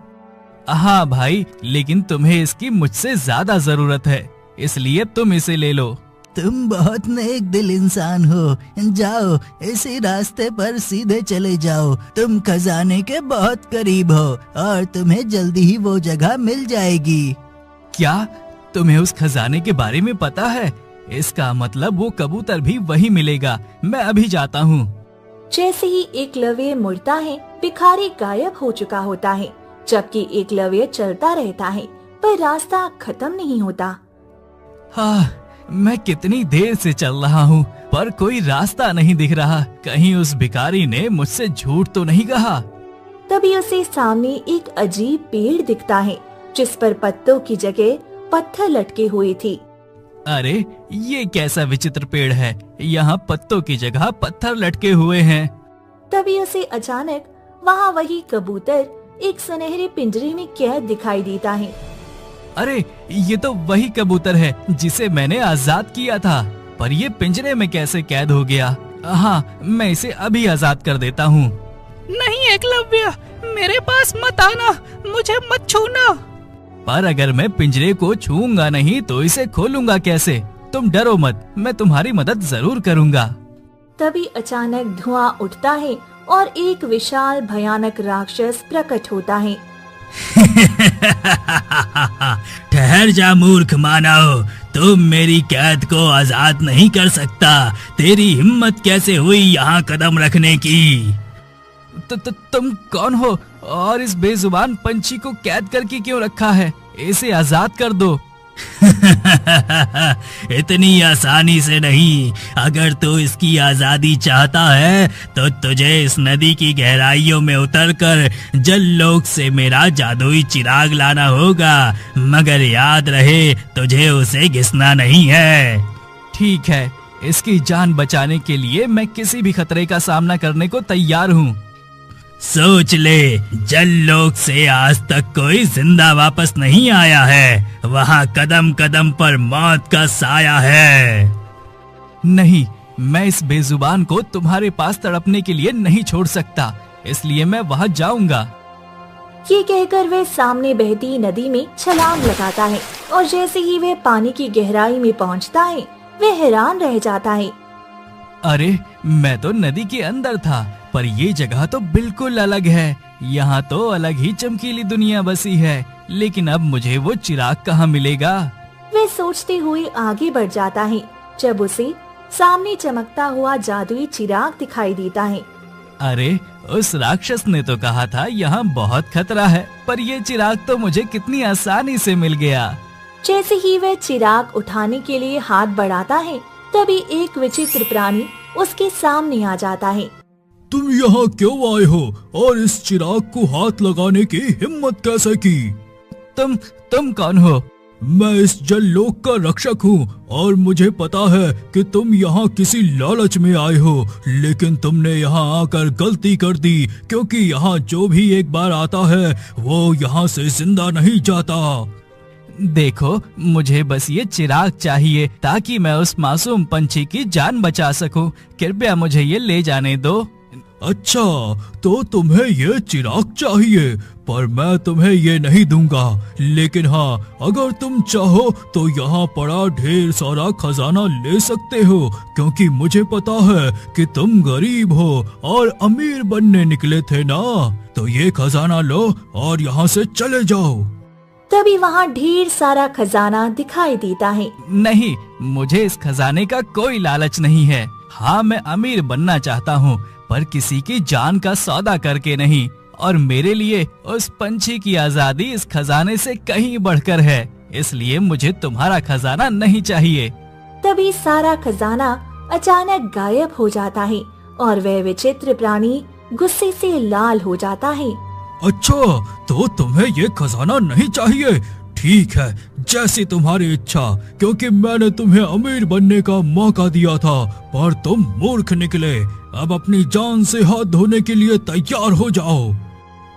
हाँ भाई, लेकिन तुम्हें इसकी मुझसे ज्यादा जरूरत है, इसलिए तुम इसे ले लो। तुम बहुत नेक दिल इंसान हो। जाओ, इसी रास्ते पर सीधे चले जाओ। तुम खजाने के बहुत करीब हो और तुम्हें जल्दी ही वो जगह मिल जाएगी। क्या तुम्हें उस खजाने के बारे में पता है? इसका मतलब वो कबूतर भी वही मिलेगा। मैं अभी जाता हूँ। जैसे ही एकलव्य मुड़ता है, भिखारी गायब हो चुका होता है, जबकि एकलव्य चलता रहता है, पर रास्ता खत्म नहीं होता। हाँ, मैं कितनी देर से चल रहा हूँ, पर कोई रास्ता नहीं दिख रहा। कहीं उस भिखारी ने मुझसे झूठ तो नहीं कहा? तभी उसे सामने एक अजीब पेड़ दिखता है, जिस पर पत्तों की जगह पत्थर लटके हुए थे। अरे, ये कैसा विचित्र पेड़ है? यहाँ पत्तों की जगह पत्थर लटके हुए हैं। तभी उसे अचानक वहाँ वही कबूतर एक सुनहरे पिंजरे में कैद दिखाई देता है। अरे, ये तो वही कबूतर है जिसे मैंने आजाद किया था, पर ये पिंजरे में कैसे कैद हो गया? हाँ, मैं इसे अभी आजाद कर देता हूँ। नहीं एकलव्य, मेरे पास मत आना, मुझे मत छूना। पर अगर मैं पिंजरे को छूऊंगा नहीं तो इसे खोलूंगा कैसे? तुम डरो मत, मैं तुम्हारी मदद जरूर करूंगा। तभी अचानक धुआं उठता है और एक विशाल भयानक राक्षस प्रकट होता है। ठहर जा मूर्ख मानव, तुम मेरी कैद को आजाद नहीं कर सकता। तेरी हिम्मत कैसे हुई यहाँ कदम रखने की? तुम कौन हो और इस बेजुबान पंछी को कैद करके क्यों रखा है? इसे आजाद कर दो। इतनी आसानी से नहीं। अगर तू इसकी आजादी चाहता है तो तुझे इस नदी की गहराइयों में उतरकर जल लोक से मेरा जादुई चिराग लाना होगा, मगर याद रहे तुझे उसे घिसना नहीं है। ठीक है, इसकी जान बचाने के लिए मैं किसी भी खतरे का सामना करने को तैयार हूँ। सोच ले, जल लोक से आज तक कोई जिंदा वापस नहीं आया है। वहाँ कदम कदम पर मौत का साया है। नहीं, मैं इस बेजुबान को तुम्हारे पास तड़पने के लिए नहीं छोड़ सकता, इसलिए मैं वहाँ जाऊंगा। ये कहकर वह सामने बहती नदी में छलांग लगाता है और जैसे ही वह पानी की गहराई में पहुँचता है वह हैरान रह जाता है। अरे, मैं तो नदी के अंदर था, पर ये जगह तो बिल्कुल अलग है। यहाँ तो अलग ही चमकीली दुनिया बसी है, लेकिन अब मुझे वो चिराग कहाँ मिलेगा? वह सोचते हुए आगे बढ़ जाता है जब उसे सामने चमकता हुआ जादुई चिराग दिखाई देता है। अरे, उस राक्षस ने तो कहा था यहाँ बहुत खतरा है, पर ये चिराग तो मुझे कितनी आसानी से मिल गया। जैसे ही वह चिराग उठाने के लिए हाथ बढ़ाता है तभी एक विचित्र प्राणी उसके सामने आ जाता है। तुम यहाँ क्यों आए हो और इस चिराग को हाथ लगाने की हिम्मत कैसे की? तुम कौन हो? मैं इस जल लोक का रक्षक हूँ और मुझे पता है कि तुम यहाँ किसी लालच में आए हो, लेकिन तुमने यहाँ आकर गलती कर दी, क्योंकि यहाँ जो भी एक बार आता है वो यहाँ से जिंदा नहीं जाता। देखो, मुझे बस ये चिराग चाहिए ताकि मैं उस मासूम पंछी की जान बचा सकूं। कृपया मुझे ये ले जाने दो। अच्छा, तो तुम्हें ये चिराग चाहिए, पर मैं तुम्हें ये नहीं दूंगा। लेकिन हाँ, अगर तुम चाहो तो यहाँ पड़ा ढेर सारा खजाना ले सकते हो, क्योंकि मुझे पता है कि तुम गरीब हो और अमीर बनने निकले थे ना। तो ये खजाना लो और यहाँ से चले जाओ। तभी वहाँ ढेर सारा खजाना दिखाई देता है। नहीं, मुझे इस खजाने का कोई लालच नहीं है। हाँ, मैं अमीर बनना चाहता हूँ, पर किसी की जान का सौदा करके नहीं। और मेरे लिए उस पंछी की आजादी इस खजाने से कहीं बढ़कर है, इसलिए मुझे तुम्हारा खजाना नहीं चाहिए। तभी सारा खजाना अचानक गायब हो जाता है और वह विचित्र प्राणी गुस्से से लाल हो जाता है। अच्छा, तो तुम्हें ये खजाना नहीं चाहिए? ठीक है, जैसी तुम्हारी इच्छा, क्योंकि मैंने तुम्हें अमीर बनने का मौका दिया था, पर तुम मूर्ख निकले। अब अपनी जान से हाथ धोने के लिए तैयार हो जाओ।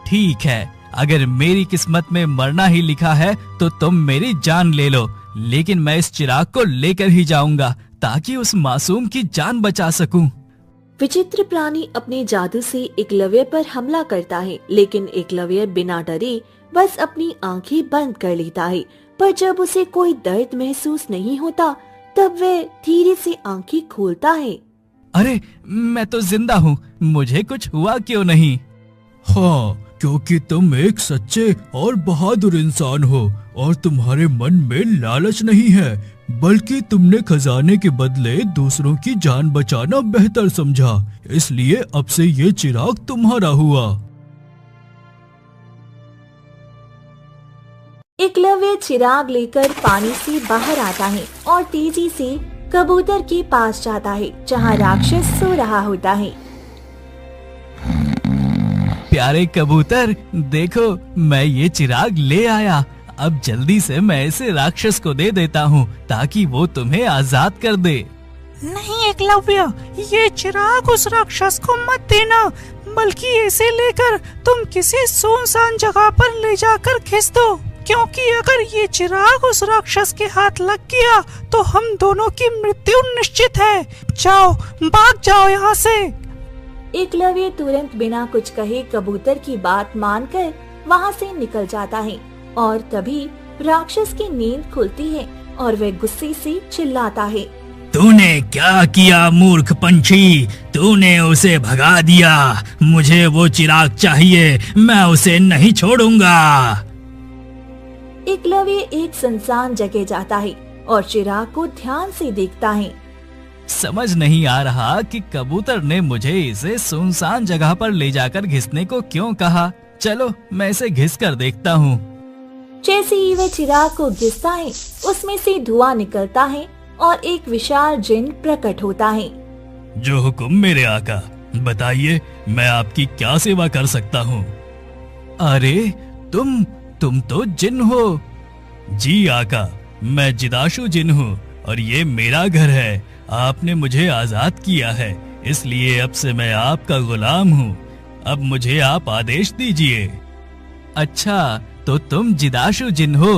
ठीक है, अगर मेरी किस्मत में मरना ही लिखा है तो तुम मेरी जान ले लो, लेकिन मैं इस चिराग को लेकर ही जाऊंगा ताकि उस मासूम की जान बचा सकूं। विचित्र प्राणी अपने जादू से एकलव्य पर हमला करता है, लेकिन एकलव्य बिना डरे बस अपनी आंखें बंद कर लेता है। पर जब उसे कोई दर्द महसूस नहीं होता तब वह धीरे से आंखें खोलता है। अरे, मैं तो जिंदा हूँ, मुझे कुछ हुआ क्यों नहीं? हाँ, क्योंकि तुम एक सच्चे और बहादुर इंसान हो और तुम्हारे मन में लालच नहीं है, बल्कि तुमने खजाने के बदले दूसरों की जान बचाना बेहतर समझा, इसलिए अब से ये चिराग तुम्हारा हुआ। एकलव्य चिराग लेकर पानी से बाहर आता है और तेजी से कबूतर के पास जाता है जहाँ राक्षस सो रहा होता है। प्यारे कबूतर, देखो, मैं ये चिराग ले आया। अब जल्दी से मैं इसे राक्षस को दे देता हूँ ताकि वो तुम्हें आजाद कर दे। नहीं एकलव्य, ये चिराग उस राक्षस को मत देना, बल्कि इसे लेकर तुम किसी सुनसान जगह पर ले जाकर घिस दो, क्योंकि अगर ये चिराग उस राक्षस के हाथ लग गया तो हम दोनों की मृत्यु निश्चित है। जाओ, भाग जाओ यहाँ से। एकलव्य तुरंत बिना कुछ कहे कबूतर की बात मानकर वहाँ से निकल जाता है और तभी राक्षस की नींद खुलती है और वह गुस्से से चिल्लाता है। तूने क्या किया मूर्ख पंछी? तूने उसे भगा दिया। मुझे वो चिराग चाहिए, मैं उसे नहीं छोड़ूंगा। एकलव्य एक सुनसान जगह जाता है और चिराग को ध्यान से देखता है। समझ नहीं आ रहा कि कबूतर ने मुझे इसे सुनसान जगह पर ले जाकर घिसने को क्यों कहा। चलो, मैं इसे घिस कर देखता हूँ। जैसे ही वह चिराग को घिसता है, उसमें से धुआं निकलता है और एक विशाल जिन प्रकट होता है। जो हुक्म मेरे आका, बताइए, मैं आपकी क्या सेवा कर सकता हूँ? अरे, तुम तो जिन हो। जी आका, मैं जिदाशु जिन हूँ और ये मेरा घर है। आपने मुझे आजाद किया है, इसलिए अब से मैं आपका गुलाम हूँ। अब मुझे आप आदेश दीजिए। अच्छा, तो तुम जिदाशु जिन हो?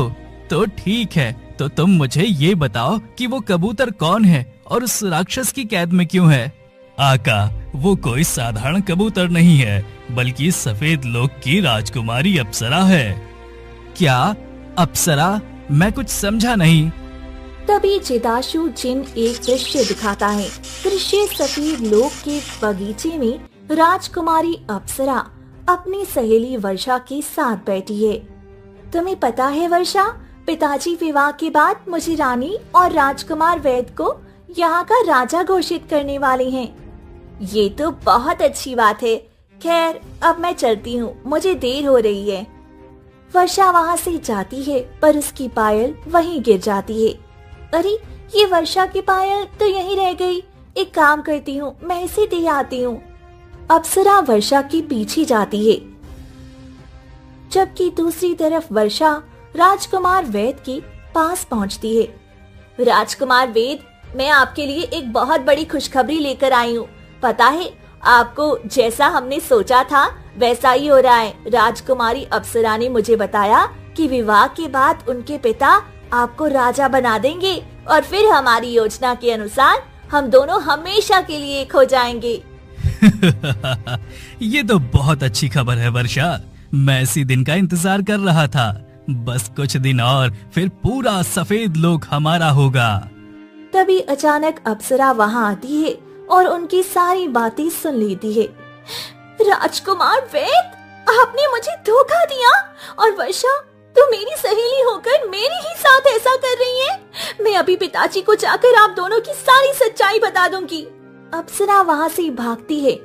तो ठीक है, तो तुम मुझे ये बताओ कि वो कबूतर कौन है और उस राक्षस की कैद में क्यों है? आका, वो कोई साधारण कबूतर नहीं है, बल्कि सफेद लोक की राजकुमारी अप्सरा है। क्या अप्सरा? मैं कुछ समझा नहीं। तभी जिदाशु जिन एक दृश्य दिखाता है। दृश्य सफेद लोक के बगीचे में राजकुमारी अप्सरा अपनी सहेली वर्षा के साथ बैठी है। तुम्हें पता है वर्षा, पिताजी विवाह के बाद मुझे रानी और राजकुमार वैद को यहाँ का राजा घोषित करने वाले हैं। ये तो बहुत अच्छी बात है। खैर, अब मैं चलती हूँ, मुझे देर हो रही है। वर्षा वहाँ से जाती है, पर उसकी पायल वहीं गिर जाती है। अरे, ये वर्षा की पायल तो यहीं रह गई। एक काम करती हूँ, मैं इसे दे आती हूँ। अप्सरा वर्षा के पीछे जाती है, जबकि दूसरी तरफ वर्षा राजकुमार वेद के पास पहुँचती है। राजकुमार वेद, मैं आपके लिए एक बहुत बड़ी खुशखबरी लेकर आई हूँ। पता है, आपको जैसा हमने सोचा था वैसा ही हो रहा है। राजकुमारी अप्सरा ने मुझे बताया कि विवाह के बाद उनके पिता आपको राजा बना देंगे और फिर हमारी योजना के अनुसार हम दोनों हमेशा के लिए एक हो जाएंगे। ये तो बहुत अच्छी खबर है वर्षा। मैं इसी दिन का इंतजार कर रहा था। बस कुछ दिन और, फिर पूरा सफेद लोक हमारा होगा। तभी अचानक अप्सरा वहाँ आती है और उनकी सारी बातें सुन लेती है। राजकुमार वेद, आपने मुझे धोखा दिया और वर्षा, तो मेरी सहेली होकर मेरे ही साथ ऐसा कर रही है। मैं अभी पिताजी को जाकर आप दोनों की सारी सच्चाई बता दूंगी। अप्सरा वहाँ से भागती है,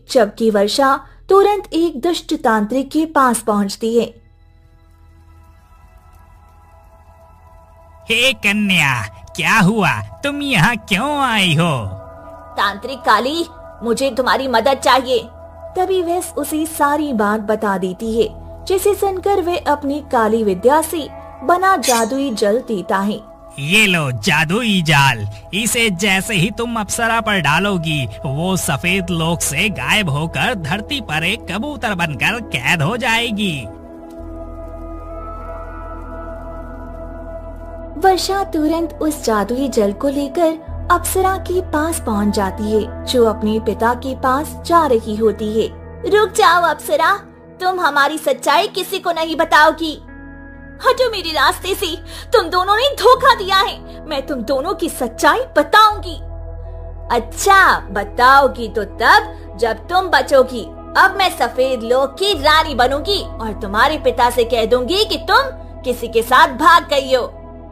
जबकि वर्षा तुरंत एक दुष्ट तांत्रिक के पास पहुँचती है। हे कन्या, क्या हुआ? तुम यहाँ क्यों आई हो? तांत्रिक काली, मुझे तुम्हारी मदद चाहिए। तभी वह उसे सारी बात बता देती है, जिसे सुनकर वे अपनी काली विद्या से बना जादुई जल पीता है। ये लो जादुई जाल, इसे जैसे ही तुम अप्सरा पर डालोगी, वो सफेद लोक से गायब होकर धरती पर एक कबूतर बनकर कैद हो जाएगी। वर्षा तुरंत उस जादुई जल को लेकर अप्सरा के पास पहुंच जाती है, जो अपने पिता के पास जा रही होती है। रुक जाओ अप्सरा, तुम हमारी सच्चाई किसी को नहीं बताओगी। हटो मेरे रास्ते से, तुम दोनों ने धोखा दिया है। मैं तुम दोनों की सच्चाई बताऊंगी। अच्छा, बताओगी तो तब जब तुम बचोगी। अब मैं सफेद लोक की रानी बनूंगी और तुम्हारे पिता से कह दूंगी कि तुम किसी के साथ भाग गई हो।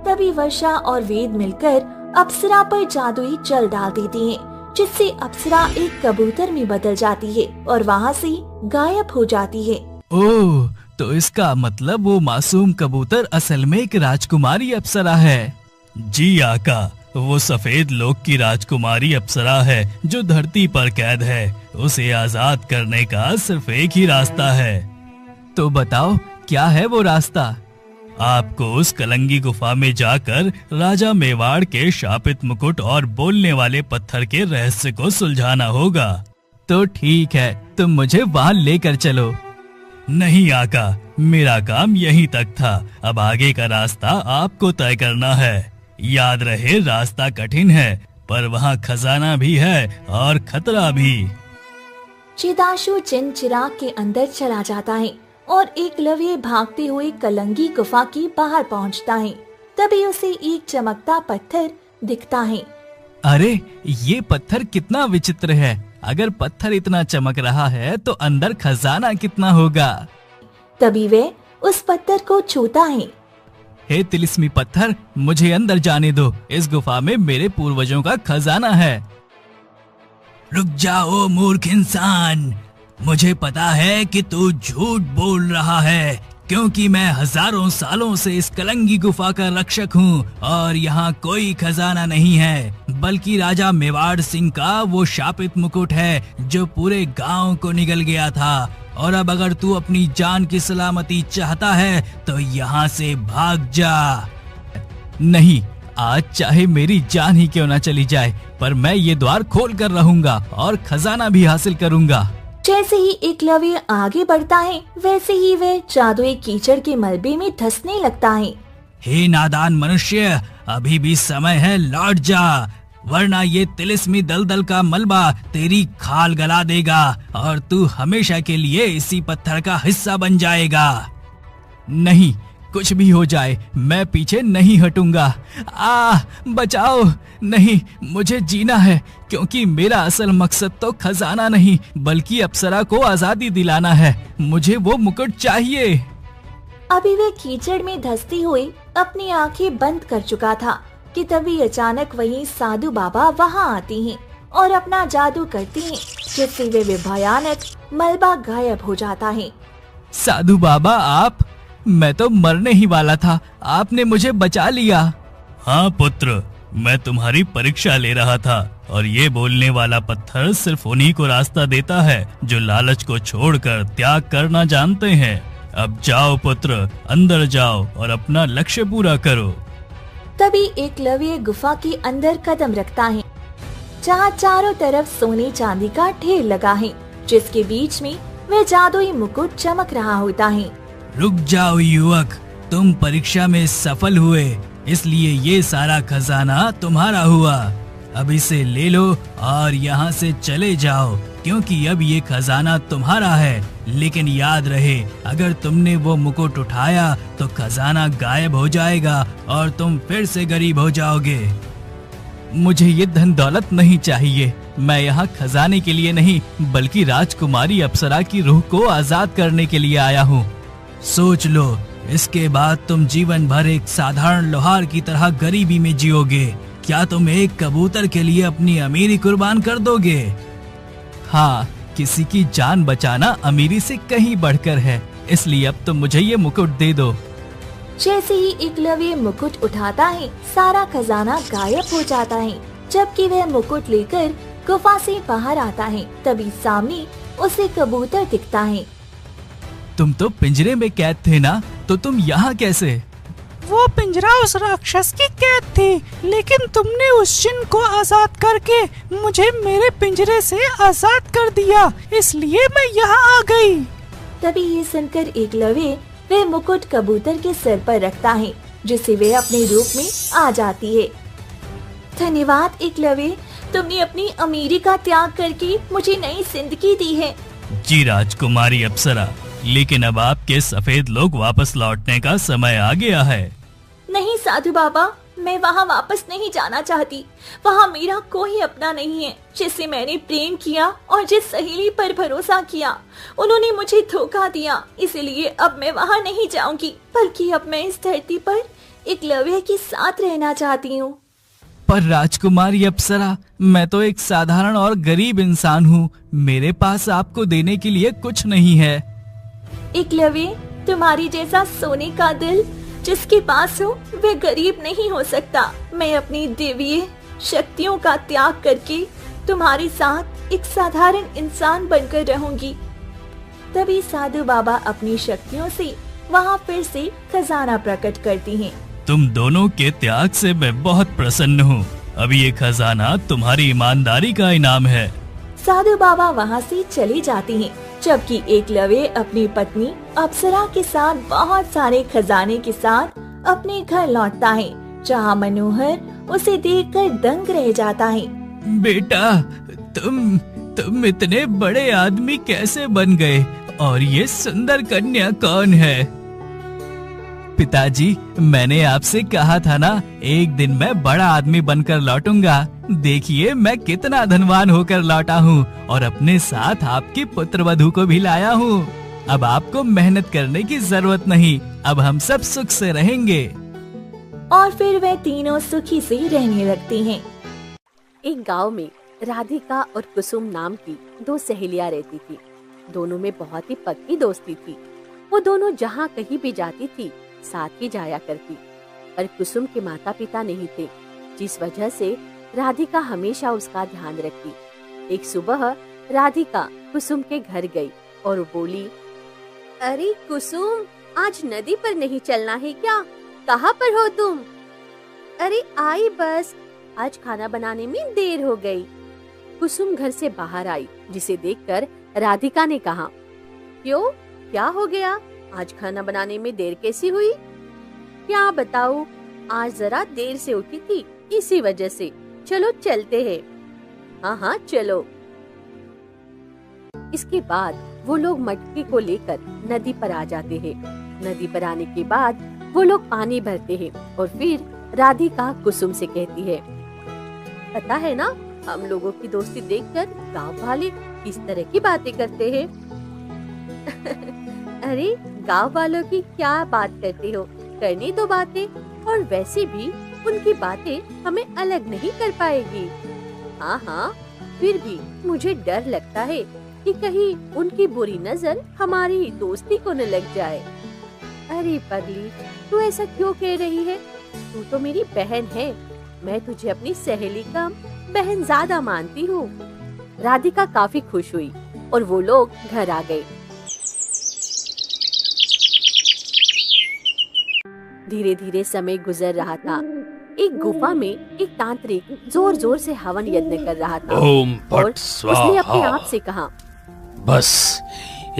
तभी वर्षा और वेद मिलकर अप्सरा पर जादुई जल डाल देती हैं, जिससे अप्सरा एक कबूतर में बदल जाती है और वहाँ से गायब हो जाती है। ओह, तो इसका मतलब वो मासूम कबूतर असल में एक राजकुमारी अप्सरा है। जी आका, वो सफेद लोक की राजकुमारी अप्सरा है जो धरती पर कैद है। उसे आजाद करने का सिर्फ एक ही रास्ता है। तो बताओ, क्या है वो रास्ता? आपको उस कलंगी गुफा में जाकर राजा मेवाड़ के शापित मुकुट और बोलने वाले पत्थर के रहस्य को सुलझाना होगा। तो ठीक है, तुम मुझे वहाँ लेकर चलो। नहीं आका, मेरा काम यहीं तक था। अब आगे का रास्ता आपको तय करना है। याद रहे, रास्ता कठिन है, पर वहाँ खजाना भी है और खतरा भी। जिदाशु जिन चिराग के अंदर चला जाता है और एकलव्य भागते हुए कलंगी गुफा के बाहर पहुंचता है। तभी उसे एक चमकता पत्थर दिखता है। अरे, ये पत्थर कितना विचित्र है। अगर पत्थर इतना चमक रहा है तो अंदर खजाना कितना होगा। तभी वे उस पत्थर को छूता है। हे तिलिस्मी पत्थर, मुझे अंदर जाने दो। इस गुफा में मेरे पूर्वजों का खजाना है। रुक जाओ मूर्ख इंसान, मुझे पता है कि तू झूठ बोल रहा है, क्योंकि मैं हजारों सालों से इस कलंगी गुफा का रक्षक हूँ और यहाँ कोई खजाना नहीं है, बल्कि राजा मेवाड़ सिंह का वो शापित मुकुट है जो पूरे गांव को निगल गया था। और अब अगर तू अपनी जान की सलामती चाहता है तो यहाँ से भाग जा। नहीं, आज चाहे मेरी जान ही क्यों न चली जाए, पर मैं ये द्वार खोल कर रहूंगा और खजाना भी हासिल करूंगा। जैसे ही एकलव्य आगे बढ़ता है वैसे ही वह जादुई कीचड़ के मलबे में धंसने लगता है। हे नादान मनुष्य, अभी भी समय है, लौट जा, वरना ये तिलिस्मी दलदल का मलबा तेरी खाल गला देगा और तू हमेशा के लिए इसी पत्थर का हिस्सा बन जाएगा। नहीं, कुछ भी हो जाए मैं पीछे नहीं हटूंगा। बचाओ, नहीं, मुझे जीना है, क्योंकि मेरा असल मकसद तो खजाना नहीं बल्कि अप्सरा को आजादी दिलाना है। मुझे वो मुकुट चाहिए। अभी वह कीचड़ में धंसती हुई अपनी आंखें बंद कर चुका था कि तभी अचानक वहीं साधु बाबा वहां आती हैं और अपना जादू करती हैं, जिससे वे भयानक मलबा गायब हो जाता है। साधु बाबा, आप? मैं तो मरने ही वाला था, आपने मुझे बचा लिया। हाँ पुत्र, मैं तुम्हारी परीक्षा ले रहा था और ये बोलने वाला पत्थर सिर्फ उन्हीं को रास्ता देता है जो लालच को छोड़कर त्याग करना जानते हैं। अब जाओ पुत्र, अंदर जाओ और अपना लक्ष्य पूरा करो। तभी एकलव्य गुफा के अंदर कदम रखता है, जहाँ चारों तरफ सोने चांदी का ढेर लगा है, जिसके बीच में वह जादुई मुकुट चमक रहा होता है। रुक जाओ युवक, तुम परीक्षा में सफल हुए, इसलिए ये सारा खजाना तुम्हारा हुआ। अब इसे ले लो और यहाँ से चले जाओ, क्योंकि अब ये खजाना तुम्हारा है। लेकिन याद रहे, अगर तुमने वो मुकुट उठाया तो खजाना गायब हो जाएगा और तुम फिर से गरीब हो जाओगे। मुझे ये धन दौलत नहीं चाहिए, मैं यहाँ खजाने के लिए नहीं बल्कि राजकुमारी अप्सरा की रूह को आजाद करने के लिए आया हूँ। सोच लो, इसके बाद तुम जीवन भर एक साधारण लोहार की तरह गरीबी में जियोगे। क्या तुम एक कबूतर के लिए अपनी अमीरी कुर्बान कर दोगे? हाँ, किसी की जान बचाना अमीरी से कहीं बढ़कर है, इसलिए अब तुम मुझे ये मुकुट दे दो। जैसे ही एकलव्य मुकुट उठाता है, सारा खजाना गायब हो जाता है। जबकि वह मुकुट लेकर गुफा से बाहर आता है, तभी सामने उसे कबूतर दिखता है। तुम तो पिंजरे में कैद थे ना, तो तुम यहाँ कैसे? वो पिंजरा उस राक्षस की कैद थी, लेकिन तुमने उस जिन को आजाद करके मुझे मेरे पिंजरे से आजाद कर दिया, इसलिए मैं यहाँ आ गई। तभी ये सुनकर एकलव्य वह मुकुट कबूतर के सिर पर रखता है, जिससे वे अपने रूप में आ जाती है। धन्यवाद एकलव्य, तुमने अपनी अमीरी का त्याग करके मुझे नई जिंदगी दी है। जी राजकुमारी अप्सरा, लेकिन अब आपके सफेद लोग वापस लौटने का समय आ गया है। नहीं साधु बाबा, मैं वहाँ वापस नहीं जाना चाहती। वहाँ मेरा कोई अपना नहीं है, जिससे मैंने प्रेम किया और जिस सहेली पर भरोसा किया, उन्होंने मुझे धोखा दिया। इसलिए अब मैं वहाँ नहीं जाऊंगी, बल्कि अब मैं इस धरती पर एकलव्य के साथ रहना चाहती हूँ। पर राजकुमारी अप्सरा, मैं तो एक साधारण और गरीब इंसान हूँ, मेरे पास आपको देने के लिए कुछ नहीं है। एकलव्य, तुम्हारी जैसा सोने का दिल जिसके पास हो वह गरीब नहीं हो सकता। मैं अपनी देवीय शक्तियों का त्याग करके तुम्हारे साथ एक साधारण इंसान बनकर रहूंगी। तभी साधु बाबा अपनी शक्तियों से वहाँ फिर से खजाना प्रकट करती हैं। तुम दोनों के त्याग से मैं बहुत प्रसन्न हूँ। अब ये खजाना तुम्हारी ईमानदारी का इनाम है। साधु बाबा वहाँ से चले जाते हैं, जबकि एकलव्य अपनी पत्नी अप्सरा के साथ बहुत सारे खजाने के साथ अपने घर लौटता है, जहाँ मनोहर उसे देखकर दंग रह जाता है। बेटा, तुम इतने बड़े आदमी कैसे बन गए? और ये सुंदर कन्या कौन है? पिताजी, मैंने आपसे कहा था ना, एक दिन मैं बड़ा आदमी बनकर लौटूंगा। देखिए मैं कितना धनवान होकर लौटा हूँ और अपने साथ आपकी पुत्रवधू को भी लाया हूँ। अब आपको मेहनत करने की जरूरत नहीं, अब हम सब सुख से रहेंगे। और फिर वे तीनों सुखी से रहने लगती हैं। एक गांव में राधिका और कुसुम नाम की दो सहेलियां रहती थी। दोनों में बहुत ही पक्की दोस्ती थी। वो दोनों जहाँ कहीं भी जाती थी साथ ही जाया करती। पर कुसुम के माता पिता नहीं थे, जिस वजह से राधिका हमेशा उसका ध्यान रखती। एक सुबह राधिका कुसुम के घर गई और बोली, अरे कुसुम, आज नदी पर नहीं चलना है क्या? कहाँ पर हो तुम? अरे आई बस, आज खाना बनाने में देर हो गई। कुसुम घर से बाहर आई, जिसे देखकर राधिका ने कहा, क्यों, क्या हो गया? आज खाना बनाने में देर कैसी हुई? क्या बताऊं, आज जरा देर से उठी थी, इसी वजह से। चलो चलते हैं। हाँ हाँ चलो। इसके बाद वो लोग मटकी को लेकर नदी पर आ जाते हैं। नदी पर आने के बाद वो लोग पानी भरते हैं और फिर राधिका कुसुम से कहती है, पता है ना, हम लोगों की दोस्ती देखकर गांव वाले किस तरह की बातें करते हैं। अरे गांव वालों की क्या बात करते हो, करनी तो बातें, और वैसे भी उनकी बातें हमें अलग नहीं कर पाएगी। हाँ हाँ, फिर भी मुझे डर लगता है कि कहीं उनकी बुरी नजर हमारी दोस्ती को न लग जाए। अरे पगली, तू ऐसा क्यों कह रही है? तू तो मेरी बहन है, मैं तुझे अपनी सहेली कम बहन ज्यादा मानती हूँ। राधिका काफी खुश हुई और वो लोग घर आ गए। धीरे धीरे समय गुजर रहा था। एक गुफा में एक तांत्रिक जोर जोर से हवन यज्ञ कर रहा था। ओम और पट उसने अपने स्वाहा। आप से कहा, बस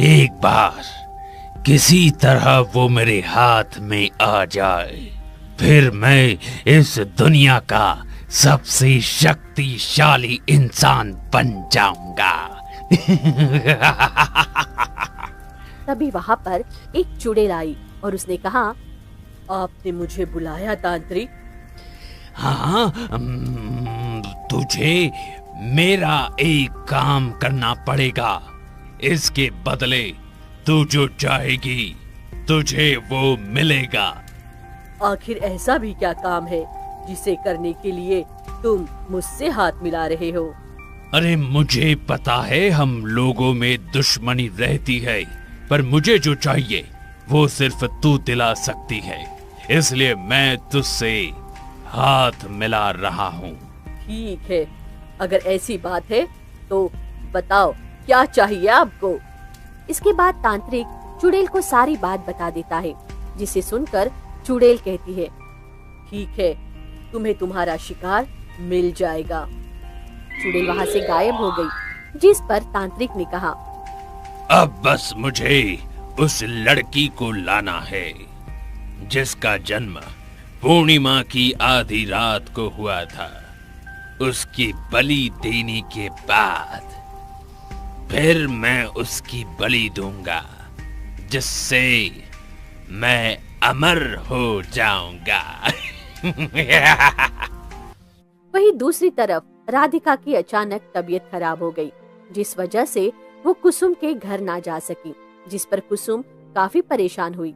एक बार किसी तरह वो मेरे हाथ में आ जाए, फिर मैं इस दुनिया का सबसे शक्तिशाली इंसान बन जाऊंगा। तभी वहाँ पर एक चुड़ैल आई और उसने कहा, आपने मुझे बुलाया तांत्रिक? हाँ, तुझे मेरा एक काम करना पड़ेगा। इसके बदले तू जो चाहेगी तुझे वो मिलेगा। आखिर ऐसा भी क्या काम है जिसे करने के लिए तुम मुझसे हाथ मिला रहे हो? अरे मुझे पता है हम लोगों में दुश्मनी रहती है, पर मुझे जो चाहिए वो सिर्फ तू दिला सकती है, इसलिए मैं तुझसे हाथ मिला रहा हूँ। ठीक है, अगर ऐसी बात है तो बताओ क्या चाहिए आपको? इसके बाद तांत्रिक चुड़ैल को सारी बात बता देता है, जिसे सुनकर चुड़ैल कहती है, ठीक है, तुम्हें तुम्हारा शिकार मिल जाएगा। चुड़ैल वहाँ से गायब हो गई, जिस पर तांत्रिक ने कहा, अब बस मुझे उस लड़की को लाना है जिसका जन्म पूर्णिमा की आधी रात को हुआ था। उसकी बलि देने के बाद फिर मैं उसकी बलि दूंगा, जिससे मैं अमर हो जाऊंगा। वहीं दूसरी तरफ राधिका की अचानक तबीयत खराब हो गई, जिस वजह से वो कुसुम के घर ना जा सकी, जिस पर कुसुम काफी परेशान हुई।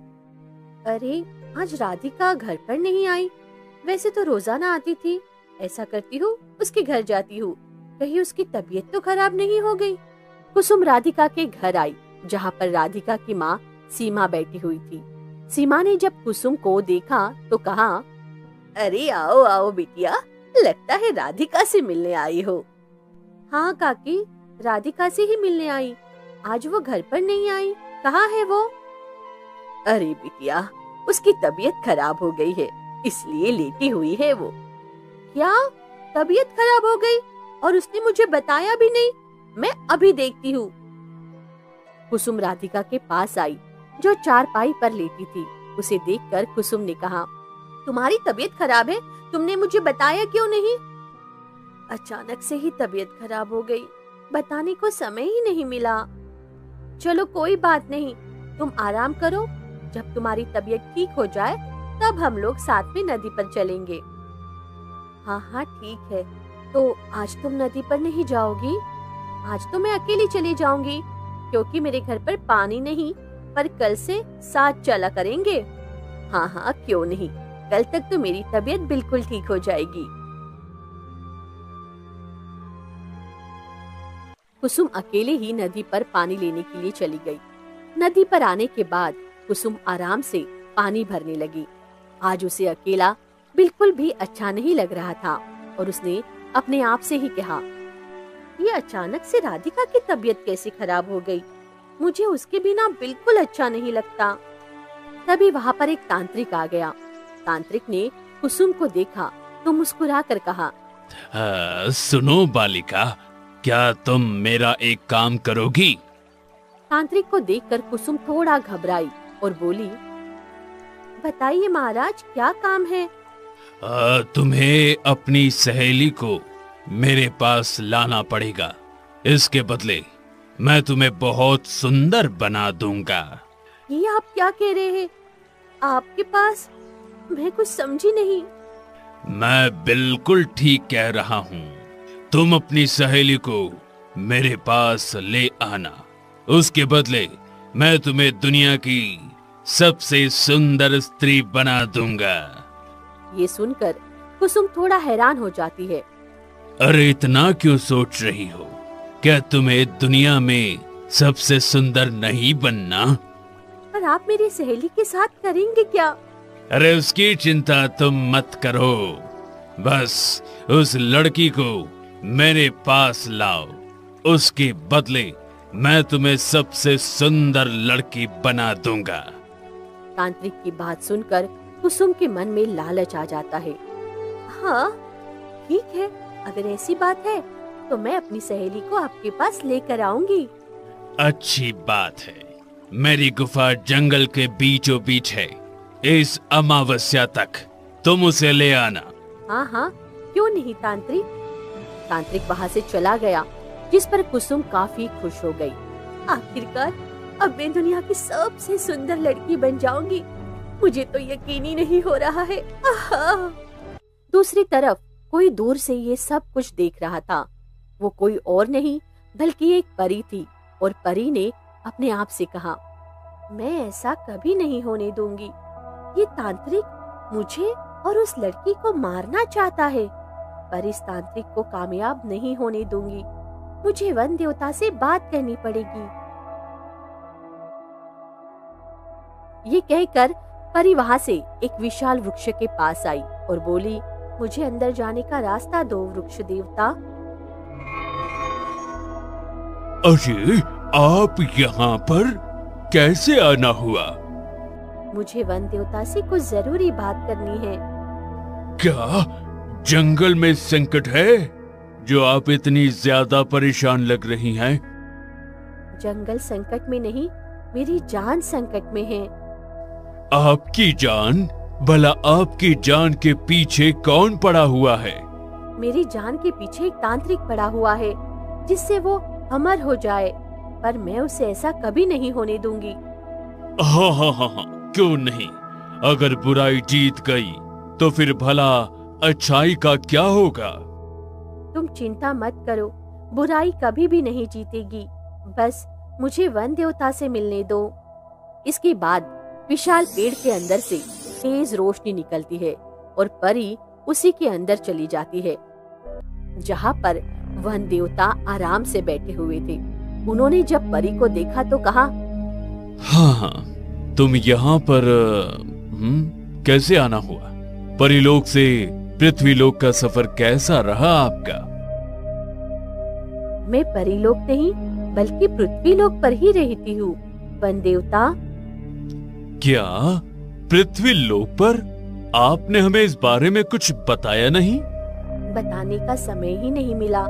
अरे आज राधिका घर पर नहीं आई, वैसे तो रोजाना आती थी। ऐसा करती हूँ उसके घर जाती हूँ, कहीं उसकी तबीयत तो खराब नहीं हो गई। कुसुम राधिका के घर आई, जहाँ पर राधिका की माँ सीमा बैठी हुई थी। सीमा ने जब कुसुम को देखा तो कहा, अरे आओ आओ बिटिया, लगता है राधिका से मिलने आई हो। हाँ काकी, राधिका से ही मिलने आई, आज वो घर पर नहीं आई। कहाँ है वो? अरे बिटिया, उसकी तबीयत खराब हो गई है, इसलिए लेटी हुई है वो। क्या तबीयत खराब हो गई? और उसने मुझे बताया भी नहीं? मैं अभी देखती हूँ। कुसुम राधिका के पास आई, जो चारपाई पर लेटी थी। उसे देखकर कुसुम ने कहा, तुम्हारी तबीयत खराब है, तुमने मुझे बताया क्यों नहीं? अचानक से ही तबीयत खराब हो गई, बताने को समय ही नहीं मिला। चलो कोई बात नहीं, तुम आराम करो, जब तुम्हारी तबीयत ठीक हो जाए तब हम लोग साथ में नदी पर चलेंगे। हाँ हाँ ठीक है, तो आज तुम नदी पर नहीं जाओगी? आज तो मैं अकेली चली जाऊंगी, क्योंकि मेरे घर पर पानी नहीं, पर कल से साथ चला करेंगे। हाँ हाँ क्यों नहीं, कल तक तो मेरी तबीयत बिल्कुल ठीक हो जाएगी। कुसुम अकेले ही नदी पर पानी लेने के लिए चली गई। नदी पर आने के बाद कुसुम आराम से पानी भरने लगी। आज उसे अकेला बिल्कुल भी अच्छा नहीं लग रहा था और उसने अपने आप से ही कहा, ये अचानक से राधिका की तबीयत कैसे खराब हो गई? मुझे उसके बिना बिल्कुल अच्छा नहीं लगता। तभी वहाँ पर एक तांत्रिक आ गया। तांत्रिक ने कुसुम को देखा तो मुस्कुराकर कहा, सुनो बालिका, क्या तुम मेरा एक काम करोगी? तांत्रिक को देखकर कुसुम थोड़ा घबराई और बोली, बताइए महाराज, क्या काम है? तुम्हें अपनी सहेली को मेरे पास लाना पड़ेगा। इसके बदले मैं तुम्हें बहुत सुंदर बना दूंगा। ये आप क्या कह रहे हैं? आपके पास? मैं कुछ समझी नहीं। मैं बिल्कुल ठीक कह रहा हूँ। तुम अपनी सहेली को मेरे पास ले आना। उसके बदले मैं तुम्हें दुनिया की सबसे सुंदर स्त्री बना दूंगा। ये सुनकर कुसुम थोड़ा हैरान हो जाती है। अरे इतना क्यों सोच रही हो? क्या तुम्हें दुनिया में सबसे सुंदर नहीं बनना? पर आप मेरी सहेली के साथ करेंगे क्या? अरे उसकी चिंता तुम मत करो। बस उस लड़की को मेरे पास लाओ। उसके बदले मैं तुम्हें सबसे सुंदर लड़की बना दूंगा। तांत्रिक की बात सुनकर कुसुम के मन में लालच आ जाता है। हाँ ठीक है, अगर ऐसी बात है तो मैं अपनी सहेली को आपके पास लेकर आऊंगी। अच्छी बात है। मेरी गुफा जंगल के बीचों बीच है। इस अमावस्या तक तुम उसे ले आना। हाँ हाँ, क्यों नहीं तांत्रिक। तांत्रिक वहाँ से चला गया, जिस पर कुसुम काफी खुश हो गई। आखिरकार अब मैं दुनिया की सबसे सुंदर लड़की बन जाऊंगी। मुझे तो यकीन ही नहीं हो रहा है। दूसरी तरफ कोई दूर से ये सब कुछ देख रहा था। वो कोई और नहीं बल्कि एक परी थी, और परी ने अपने आप से कहा, मैं ऐसा कभी नहीं होने दूंगी। ये तांत्रिक मुझे और उस लड़की को मारना चाहता है, पर इस तांत्रिक को कामयाब नहीं होने दूंगी। मुझे वन देवता से बात करनी पड़ेगी। ये कहकर परी वहाँ से एक विशाल वृक्ष के पास आई और बोली, मुझे अंदर जाने का रास्ता दो वृक्ष देवता। अरे आप यहाँ पर कैसे आना हुआ? मुझे वन देवता से कुछ जरूरी बात करनी है। क्या जंगल में संकट है जो आप इतनी ज्यादा परेशान लग रही हैं? जंगल संकट में नहीं, मेरी जान संकट में है। आपकी जान? भला आपकी जान के पीछे कौन पड़ा हुआ है? मेरी जान के पीछे एक तांत्रिक पड़ा हुआ है, जिससे वो अमर हो जाए, पर मैं उसे ऐसा कभी नहीं होने दूंगी। हाँ हाँ हाँ हाँ, क्यों नहीं? अगर बुराई जीत गई तो फिर भला अच्छाई का क्या होगा? तुम चिंता मत करो, बुराई कभी भी नहीं जीतेगी। बस मुझे वन देवता से मिलने दो। इसके बाद विशाल पेड़ के अंदर से तेज रोशनी निकलती है और परी उसी के अंदर चली जाती है, जहाँ पर वन देवता आराम से बैठे हुए थे। उन्होंने जब परी को देखा तो कहा, हाँ, तुम यहाँ पर कैसे आना हुआ? परीलोक से पृथ्वीलोक का सफर कैसा रहा आपका? मैं परीलोक नहीं बल्कि पृथ्वीलोक पर ही रहती हूँ वन देवता। क्या पृथ्वीलोक पर? आपने हमें इस बारे में कुछ बताया नहीं? बताने का समय ही नहीं मिला,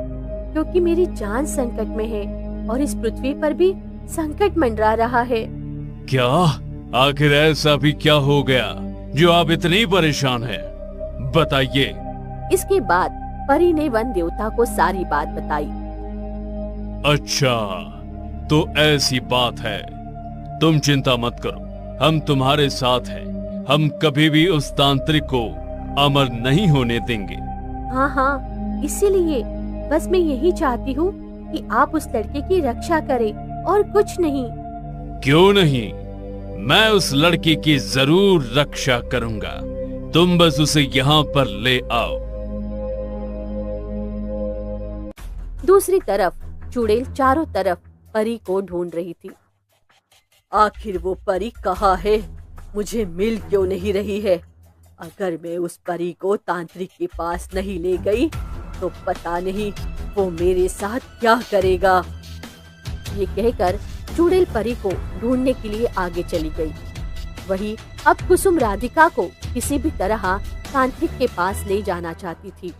क्योंकि मेरी जान संकट में है और इस पृथ्वी पर भी संकट मंडरा रहा है। क्या? आखिर ऐसा भी क्या हो गया जो आप इतनी परेशान हैं? बताइए। इसके बाद परी ने वन देवता को सारी बात बताई। अच्छा, तो ऐसी बात है। तुम चिंता मत करो, हम तुम्हारे साथ हैं। हम कभी भी उस तांत्रिक को अमर नहीं होने देंगे। हाँ हाँ, इसीलिए बस मैं यही चाहती हूँ कि आप उस लड़के की रक्षा करें और कुछ नहीं। क्यों नहीं? मैं उस लड़की की जरूर रक्षा करूंगा। तुम बस उसे यहाँ पर ले आओ। दूसरी तरफ चुड़ैल चारों तरफ परी को ढूंढ रही थी। आखिर वो परी कहाँ है? मुझे मिल क्यों नहीं रही है? अगर मैं उस परी को तांत्रिक के पास नहीं ले गई तो पता नहीं वो मेरे साथ क्या करेगा। ये कहकर चुड़ैल परी को ढूंढने के लिए आगे चली गई। वही अब कुसुम राधिका को किसी भी तरह तांत्रिक के पास ले जाना चाहती थी।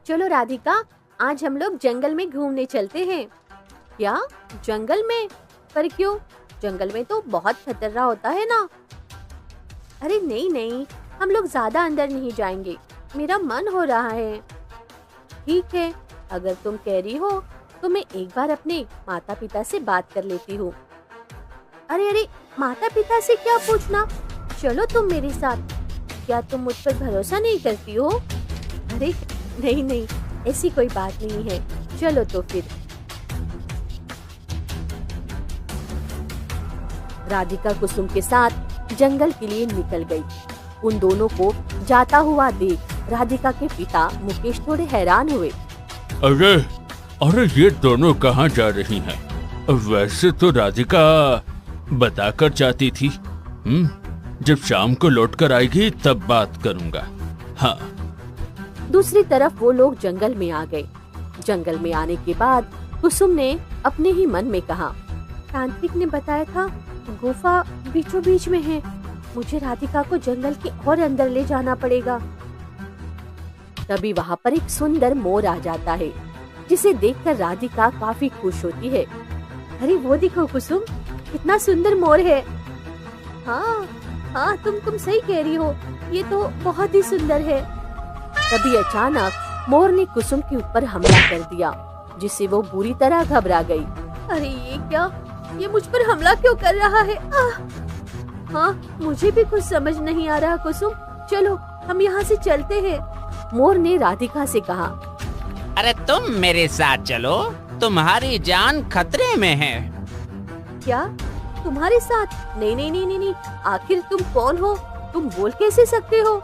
चलो राधिका, आज हम लोग जंगल में घूमने चलते हैं। क्या जंगल में? पर क्यों? जंगल में तो बहुत खतरा होता है ना। अरे नहीं नहीं, हम लोग ज्यादा अंदर नहीं जाएंगे, मेरा मन हो रहा है। ठीक है, अगर तुम कह रही हो तो मैं एक बार अपने माता पिता से बात कर लेती हूँ। अरे अरे, माता पिता से क्या पूछना, चलो तुम मेरे साथ। क्या तुम मुझ पर भरोसा नहीं करती हो? अरे नहीं नहीं, ऐसी कोई बात नहीं है, चलो तो फिर। राधिका कुसुम के साथ जंगल के लिए निकल गई। उन दोनों को जाता हुआ देख राधिका के पिता मुकेश थोड़े हैरान हुए। अरे अरे, ये दोनों कहाँ जा रही हैं? वैसे तो राधिका बताकर जाती थी। जब शाम को लौटकर आएगी तब बात करूंगा। हाँ। दूसरी तरफ वो लोग जंगल में आ गए। जंगल में आने के बाद कुसुम ने अपने ही मन में कहा, तांत्रिक ने बताया था गुफा बीचों बीच में है, मुझे राधिका को जंगल के और अंदर ले जाना पड़ेगा। तभी वहाँ पर एक सुंदर मोर आ जाता है, जिसे देखकर राधिका काफी खुश होती है। अरे वो देखो कुसुम, कितना सुंदर मोर है। हाँ हाँ, तुम सही कह रही हो, ये तो बहुत ही सुंदर है। तभी अचानक मोर ने कुसुम के ऊपर हमला कर दिया, जिससे वो बुरी तरह घबरा गई। अरे ये क्या, ये मुझ पर हमला क्यों कर रहा है? हाँ, मुझे भी कुछ समझ नहीं आ रहा कुसुम, चलो हम यहाँ से चलते हैं। मोर ने राधिका से कहा, अरे तुम मेरे साथ चलो, तुम्हारी जान खतरे में है। क्या तुम्हारे साथ? नहीं नहीं नहीं नहीं नहीं, आखिर तुम कौन हो? तुम बोल कैसे सकते हो?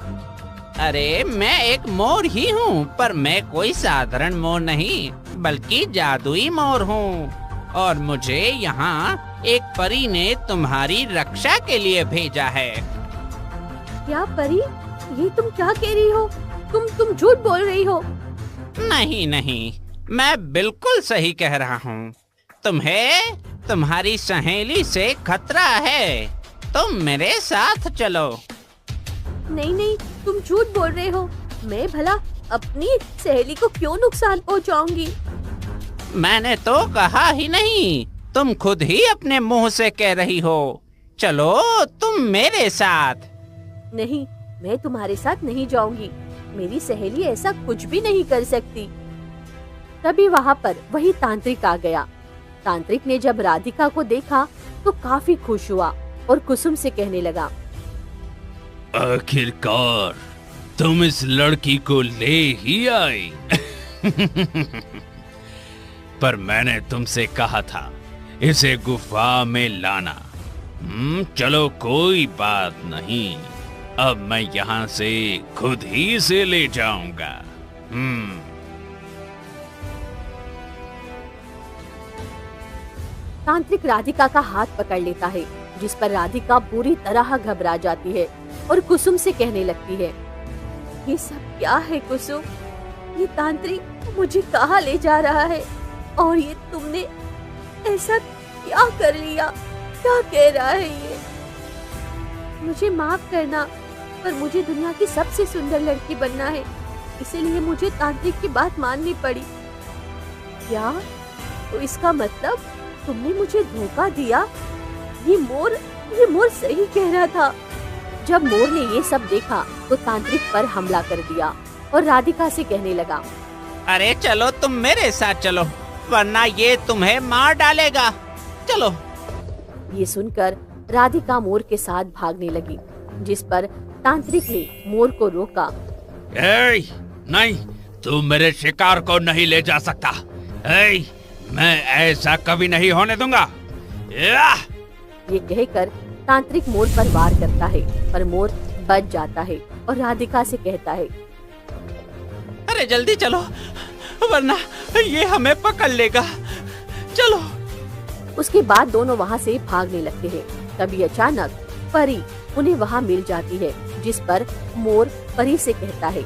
अरे मैं एक मोर ही हूँ, पर मैं कोई साधारण मोर नहीं, बल्कि जादुई मोर हूँ। और मुझे यहाँ एक परी ने तुम्हारी रक्षा के लिए भेजा है। क्या परी? ये तुम क्या कह रही हो? तुम झूठ बोल रही हो। नहीं नहीं, मैं बिल्कुल सही कह रहा हूँ। तुम्हें तुम्हारी सहेली से खतरा है, तुम मेरे साथ चलो। नहीं नहीं, तुम झूठ बोल रहे हो। मैं भला अपनी सहेली को क्यों नुकसान पहुँचाऊंगी? मैंने तो कहा ही नहीं, तुम खुद ही अपने मुंह से कह रही हो। चलो तुम मेरे साथ। नहीं, मैं तुम्हारे साथ नहीं जाऊंगी, मेरी सहेली ऐसा कुछ भी नहीं कर सकती। तभी वहाँ पर वही तांत्रिक आ गया। तांत्रिक ने जब राधिका को देखा तो काफी खुश हुआ और कुसुम से कहने लगा, आखिरकार तुम इस लड़की को ले ही आई। पर मैंने तुमसे कहा था इसे गुफा में लाना। चलो कोई बात नहीं, अब मैं यहाँ से खुद ही इसे ले जाऊंगा। तांत्रिक राधिका का हाथ पकड़ लेता है, जिस पर राधिका बुरी तरह घबरा जाती है और कुसुम से कहने लगती है, ये सब क्या है कुसुम? ये तांत्रिक मुझे कहाँ ले जा रहा है? और ये तुमने ऐसा क्या कर लिया? क्या कह रहा है ये? मुझे माफ करना, पर मुझे दुनिया की सबसे सुंदर लड़की बनना है, इसीलिए मुझे तांत्रिक की बात माननी पड़ी। क्या? तो इसका मतलब तुमने मुझे धोखा दिया? ये मोर सही कह रहा था। जब मोर ने ये सब देखा तो तांत्रिक पर हमला कर दिया और राधिका से कहने लगा, अरे चलो तुम मेरे साथ चलो, वरना ये तुम्हें मार डालेगा। चलो। ये सुनकर राधिका मोर के साथ भागने लगी, जिस पर तांत्रिक ने मोर को रोका। नहीं, तू मेरे शिकार को नहीं ले जा सकता। मैं ऐसा कभी नहीं होने दूंगा। ये कहकर तांत्रिक मोर पर वार करता है, पर मोर बच जाता है और राधिका से कहता है, अरे जल्दी चलो, वरना ये हमें पकड़ लेगा। चलो। उसके बाद दोनों वहाँ से भागने लगते हैं। तभी अचानक परी उन्हें वहाँ मिल जाती है, जिस पर मोर परी से कहता है,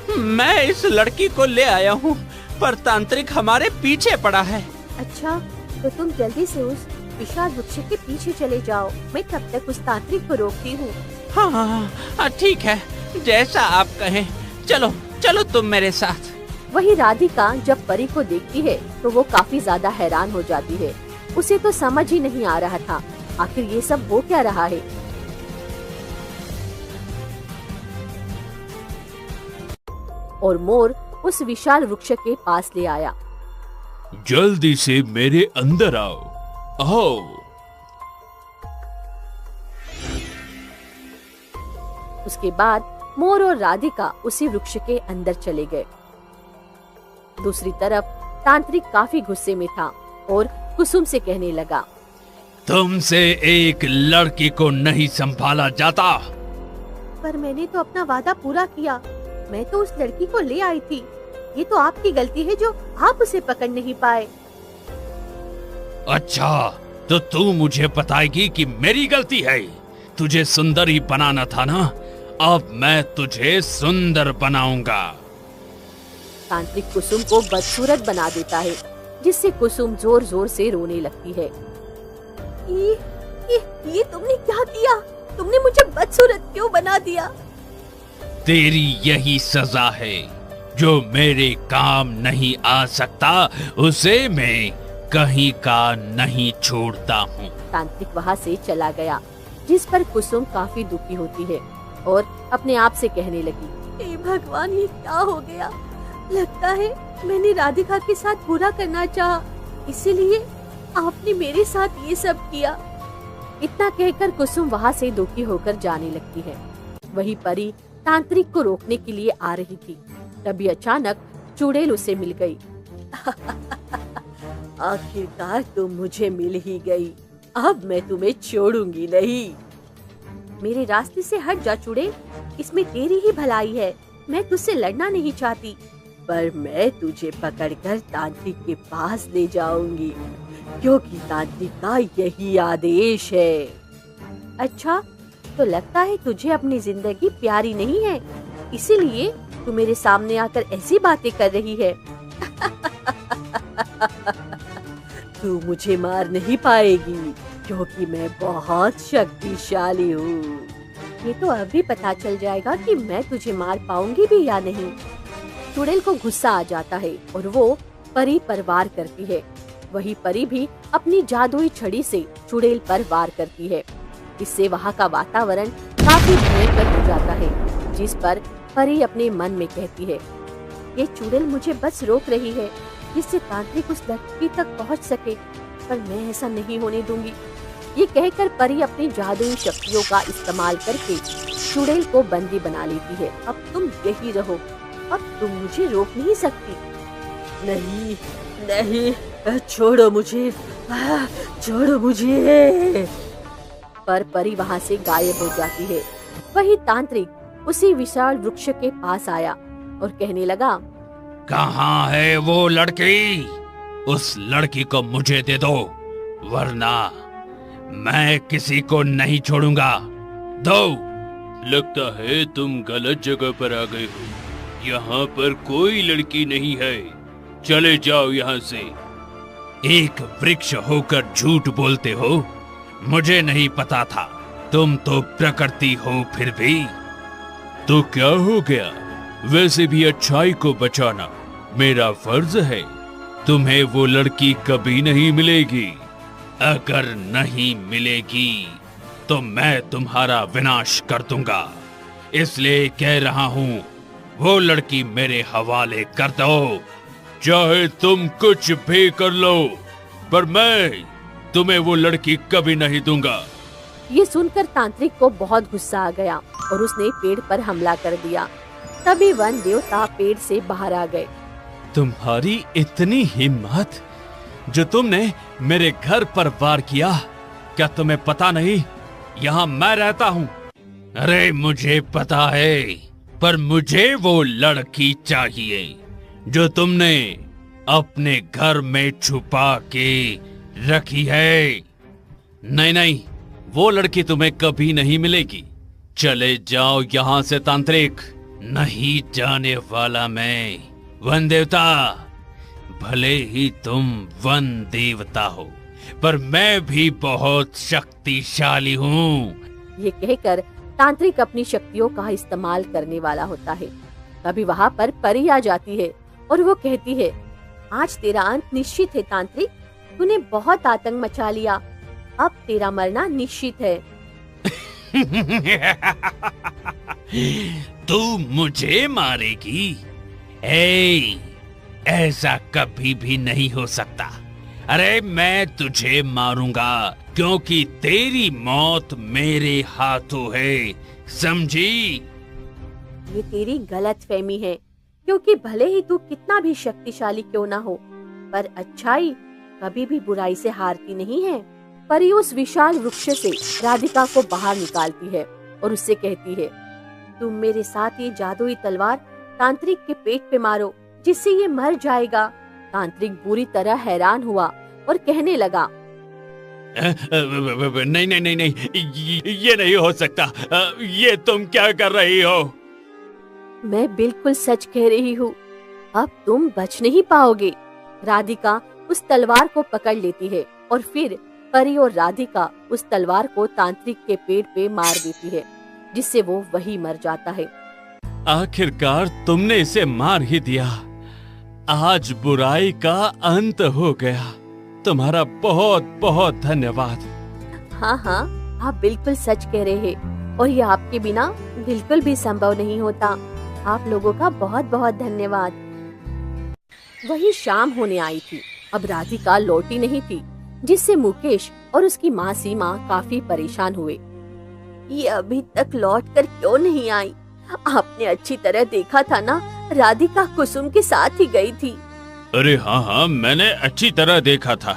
मैं इस लड़की को ले आया हूँ, पर तांत्रिक हमारे पीछे पड़ा है। अच्छा, तो तुम जल्दी से उस विशाल वृक्ष के पीछे चले जाओ, मैं तब तक उस तांत्रिक को रोकती हूँ। हाँ, ठीक है, जैसा आप कहें। चलो चलो तुम मेरे साथ। वही राधिका जब परी को देखती है तो वो काफी ज्यादा हैरान हो जाती है। उसे तो समझ ही नहीं आ रहा था आखिर ये सब हो क्या रहा है। और मोर उस विशाल वृक्ष के पास ले आया। जल्दी से मेरे अंदर आओ, आओ। उसके बाद मोर और राधिका उसी वृक्ष के अंदर चले गए। दूसरी तरफ तांत्रिक काफी गुस्से में था और कुसुम से कहने लगा, तुमसे एक लड़की को नहीं संभाला जाता। पर मैंने तो अपना वादा पूरा किया, मैं तो उस लड़की को ले आई थी। ये तो आपकी गलती है जो आप उसे पकड़ नहीं पाए। अच्छा, तो तू मुझे बताएगी कि मेरी गलती है? तुझे सुंदर ही बनाना था ना, अब मैं तुझे सुंदर बनाऊंगा। तांत्रिक कुसुम को बदसूरत बना देता है, जिससे कुसुम जोर जोर से रोने लगती है। ये तुमने क्या किया? तुमने मुझे बदसूरत क्यों बना दिया? तेरी यही सजा है। जो मेरे काम नहीं आ सकता उसे मैं कहीं का नहीं छोड़ता हूँ। तांत्रिक वहाँ से चला गया, जिस पर कुसुम काफी दुखी होती है और अपने आप से कहने लगी, हे भगवान, ये क्या हो गया? लगता है मैंने राधिका के साथ बुरा करना चाहा, इसीलिए आपने मेरे साथ ये सब किया। इतना कहकर कुसुम वहाँ से दुखी होकर जाने लगती है। वही परी तांत्रिक को रोकने के लिए आ रही थी, तभी अचानक चुड़ैल उसे मिल गई। आखिरकार तुम मुझे मिल ही गई, अब मैं तुम्हें छोड़ूंगी नहीं। मेरे रास्ते से हट जा चुड़ैल, इसमें तेरी ही भलाई है। मैं तुझसे लड़ना नहीं चाहती, पर मैं तुझे पकड़कर तांत्रिक के पास ले जाऊंगी, क्योंकि तांत्रिक का यही आदेश है। अच्छा, तो लगता है तुझे अपनी जिंदगी प्यारी नहीं है, इसीलिए तू मेरे सामने आकर ऐसी बातें कर रही है। तू मुझे मार नहीं पाएगी, क्योंकि मैं बहुत शक्तिशाली हूँ। ये तो अभी पता चल जाएगा कि मैं तुझे मार पाऊंगी भी या नहीं। चुड़ैल को गुस्सा आ जाता है और वो परी पर वार करती है। वही परी भी अपनी जादुई छड़ी से चुड़ैल पर वार करती है। इससे वहाँ का वातावरण काफी भयंकर हो जाता है, जिस पर परी अपने मन में कहती है, ये चुड़ैल मुझे बस रोक रही है, जिससे तांत्रिक उस लड़की तक पहुँच सके, पर मैं ऐसा नहीं होने दूंगी। ये कहकर परी अपनी जादुई शक्तियों का इस्तेमाल करके चुड़ैल को बंदी बना लेती है। अब तुम यही रहो, अब तुम मुझे रोक नहीं सकती। नहीं नहीं, छोड़ो मुझे, छोड़ो मुझे। पर परी वहाँ से गायब हो जाती है। वही तांत्रिक उसी विशाल वृक्ष के पास आया और कहने लगा, कहाँ है वो लड़की? उस लड़की को मुझे दे दो, वरना मैं किसी को नहीं छोड़ूंगा। दो। लगता है तुम गलत जगह पर आ गए हो। यहाँ पर कोई लड़की नहीं है, चले जाओ यहाँ से। एक वृक्ष होकर झूठ बोलते हो? मुझे नहीं पता था, तुम तो प्रकृति हो फिर भी। तो क्या हो गया? वैसे भी अच्छाई को बचाना मेरा फर्ज है। तुम्हें वो लड़की कभी नहीं मिलेगी। अगर नहीं मिलेगी तो मैं तुम्हारा विनाश कर दूंगा, इसलिए कह रहा हूँ वो लड़की मेरे हवाले कर दो। चाहे तुम कुछ भी कर लो, पर मैं तुम्हें वो लड़की कभी नहीं दूंगा। ये सुनकर तांत्रिक को बहुत गुस्सा आ गया और उसने पेड़ पर हमला कर दिया। तभी वन देवता पेड़ से बाहर आ गए। तुम्हारी इतनी हिम्मत, जो तुमने मेरे घर पर वार किया? क्या तुम्हें पता नहीं यहाँ मैं रहता हूँ? अरे मुझे पता है, पर मुझे वो लड़की चाहिए जो तुमने अपने घर में छुपा के रखी है। नहीं नहीं, वो लड़की तुम्हें कभी नहीं मिलेगी। चले जाओ यहाँ से तांत्रिक। नहीं जाने वाला मैं, वन देवता। भले ही तुम वन देवता हो, पर मैं भी बहुत शक्तिशाली हूँ। ये कहकर तांत्रिक अपनी शक्तियों का इस्तेमाल करने वाला होता है। तभी वहाँ पर परी आ जाती है और वो कहती है, आज तेरा अंत निश्चित है तांत्रिक। तूने बहुत आतंक मचा लिया, अब तेरा मरना निश्चित है। तू मुझे मारेगी? ऐसा कभी भी नहीं हो सकता। अरे मैं तुझे मारूंगा क्योंकि तेरी मौत मेरे हाथों है, समझी? ये तेरी गलतफहमी है, क्योंकि भले ही तू कितना भी शक्तिशाली क्यों ना हो, पर अच्छाई कभी भी बुराई से हारती नहीं है। परी उस विशाल वृक्ष से राधिका को बाहर निकालती है और उससे कहती है, तुम मेरे साथ ये जादुई तलवार तांत्रिक के पेट पे मारो, जिससे ये मर जाएगा। तांत्रिक बुरी तरह हैरान हुआ और कहने लगा, नहीं नहीं नहीं नहीं, ये नहीं हो सकता। ये तुम क्या कर रही हो? मैं बिल्कुल सच कह रही हूँ, अब तुम बच नहीं पाओगे। राधिका उस तलवार को पकड़ लेती है और फिर परी और राधिका उस तलवार को तांत्रिक के पेट पे मार देती है, जिससे वो वही मर जाता है। आखिरकार तुमने इसे मार ही दिया। आज बुराई का अंत हो गया। तुम्हारा बहुत बहुत धन्यवाद। हाँ हाँ, आप बिल्कुल सच कह रहे हैं और ये आपके बिना बिल्कुल भी संभव नहीं होता। आप लोगों का बहुत बहुत धन्यवाद। वही शाम होने आई थी। अब राधिका लौटी नहीं थी, जिससे मुकेश और उसकी माँ सीमा काफी परेशान हुए। ये अभी तक लौट कर क्यों नहीं आई? आपने अच्छी तरह देखा था ना, राधिका कुसुम के साथ ही गई थी। अरे हाँ हाँ, मैंने अच्छी तरह देखा था।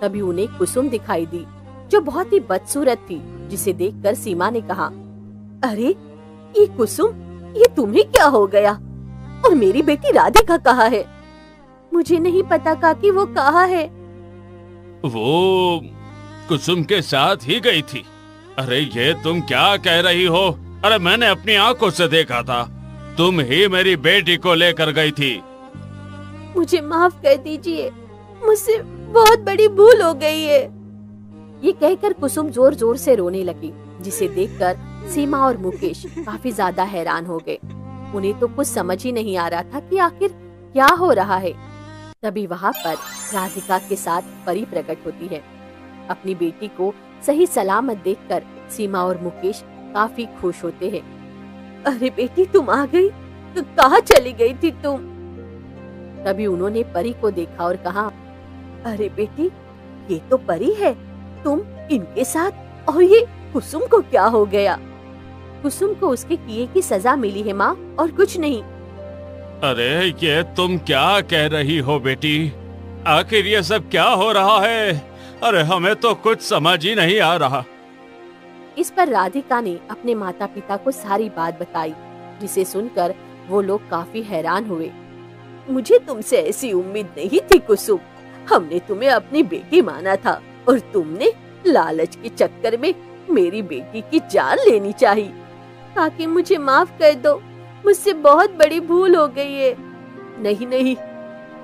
तभी उन्हें कुसुम दिखाई दी, जो बहुत ही बदसूरत थी, जिसे देखकर सीमा ने कहा, अरे ये कुसुम, ये तुम्हें क्या हो गया? और मेरी बेटी राधिका कहाँ है? मुझे नहीं पता काकी, वो कहाँ है? वो कुसुम के साथ ही गई थी। अरे ये तुम क्या कह रही हो? अरे मैंने अपनी आंखों से देखा था, तुम ही मेरी बेटी को लेकर गई थी। मुझे माफ कर दीजिए, मुझसे बहुत बड़ी भूल हो गई है। ये कहकर कुसुम जोर जोर से रोने लगी, जिसे देखकर सीमा और मुकेश काफी ज्यादा हैरान हो गए। उन्हें तो कुछ समझ ही नहीं आ रहा था कि आखिर क्या हो रहा है। तभी वहाँ पर राधिका के साथ परी प्रकट होती है। अपनी बेटी को सही सलामत देखकर सीमा और मुकेश काफी खुश होते हैं। अरे बेटी, तुम आ गई, तो कहाँ चली गई थी तुम? तभी उन्होंने परी को देखा और कहा, अरे बेटी, ये तो परी है, तुम इनके साथ, और ये कुसुम को क्या हो गया? कुसुम को उसके किए की सजा मिली है माँ, और कुछ नहीं। अरे ये तुम क्या कह रही हो बेटी? आखिर ये सब क्या हो रहा है? अरे हमें तो कुछ समझ ही नहीं आ रहा। इस पर राधिका ने अपने माता पिता को सारी बात बताई, जिसे सुनकर वो लोग काफी हैरान हुए। मुझे तुमसे ऐसी उम्मीद नहीं थी कुसुम, हमने तुम्हें अपनी बेटी माना था और तुमने लालच के चक्कर में मेरी बेटी की जान लेनी चाहिए। ताकि मुझे माफ कर दो, मुझसे बहुत बड़ी भूल हो गई है। नहीं नहीं,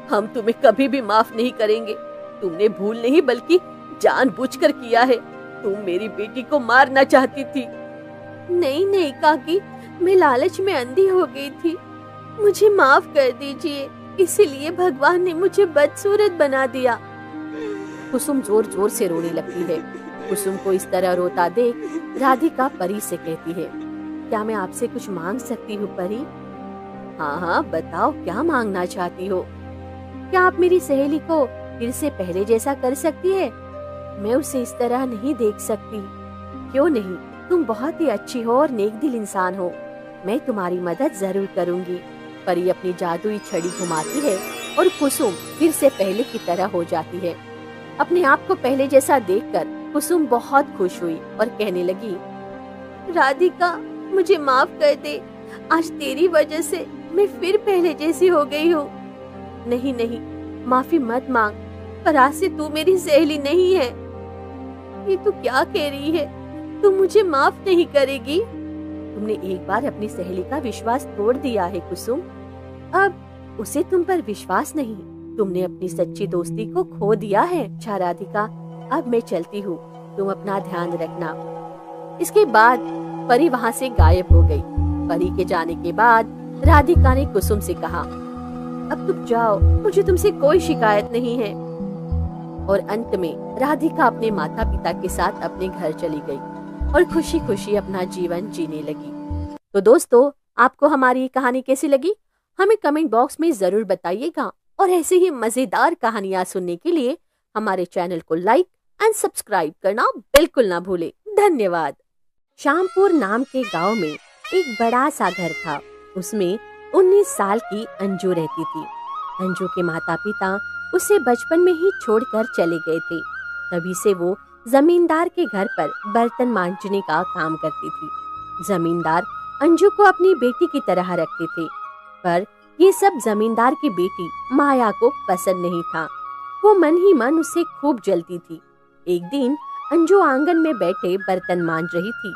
हम तुम्हें कभी भी माफ नहीं करेंगे। तुमने भूल नहीं बल्कि जानबूझकर किया है। तुम मेरी बेटी को मारना चाहती थी। नहीं नहीं काकी, मैं लालच में अंधी हो गई थी, मुझे माफ कर दीजिए, इसीलिए भगवान ने मुझे बदसूरत बना दिया। कुसुम जोर जोर से रोने लगती है। कुसुम को इस तरह रोता देख राधिका परी से कहती है, क्या मैं आपसे कुछ मांग सकती हूँ परी? हाँ हाँ बताओ, क्या मांगना चाहती हो? क्या आप मेरी सहेली को फिर से पहले जैसा कर सकती है? मैं उसे इस तरह नहीं देख सकती। क्यों नहीं, तुम बहुत ही अच्छी हो और नेक दिल इंसान हो, मैं तुम्हारी मदद जरूर करूंगी। परी अपनी जादुई छड़ी घुमाती है और कुसुम फिर से पहले की तरह हो जाती है। अपने आप को पहले जैसा देखकर कुसुम बहुत खुश हुई और कहने लगी, राधिका मुझे माफ कर दे, आज तेरी वजह से मैं फिर पहले जैसी हो गई हूँ। नहीं नहीं, माफी मत मांग, पर आज से तू मेरी सहेली नहीं है। ये तू क्या कह रही है? तू मुझे माफ नहीं करेगी? तुमने एक बार अपनी सहेली का विश्वास तोड़ दिया है कुसुम, अब उसे तुम पर विश्वास नहीं। तुमने अपनी सच्ची दोस्ती को खो दिया है। अच्छा राधिका, अब मैं चलती हूँ, तुम अपना ध्यान रखना। इसके बाद परी वहाँ से गायब हो गई। परी के जाने के बाद राधिका ने कुसुम से कहा, अब तुम जाओ, मुझे तुमसे कोई शिकायत नहीं है। और अंत में राधिका अपने माता पिता के साथ अपने घर चली गई और खुशी खुशी अपना जीवन जीने लगी। तो दोस्तों, आपको हमारी ये कहानी कैसी लगी हमें कमेंट बॉक्स में जरूर बताइएगा और ऐसे ही मजेदार कहानियां सुनने के लिए हमारे चैनल को लाइक एंड सब्सक्राइब करना बिल्कुल ना भूले। धन्यवाद। श्यामपुर नाम के गांव में एक बड़ा सा घर था। उसमें 19 साल की अंजू रहती थी। अंजू के माता पिता उसे बचपन में ही छोड़कर चले गए थे। तभी से वो जमींदार के घर पर बर्तन मांजने का काम करती थी। जमींदार अंजू को अपनी बेटी की तरह रखते थे, पर ये सब जमींदार की बेटी माया को पसंद नहीं था। वो मन ही मन उससे खूब जलती थी। एक दिन अंजू आंगन में बैठे बर्तन मांज रही थी।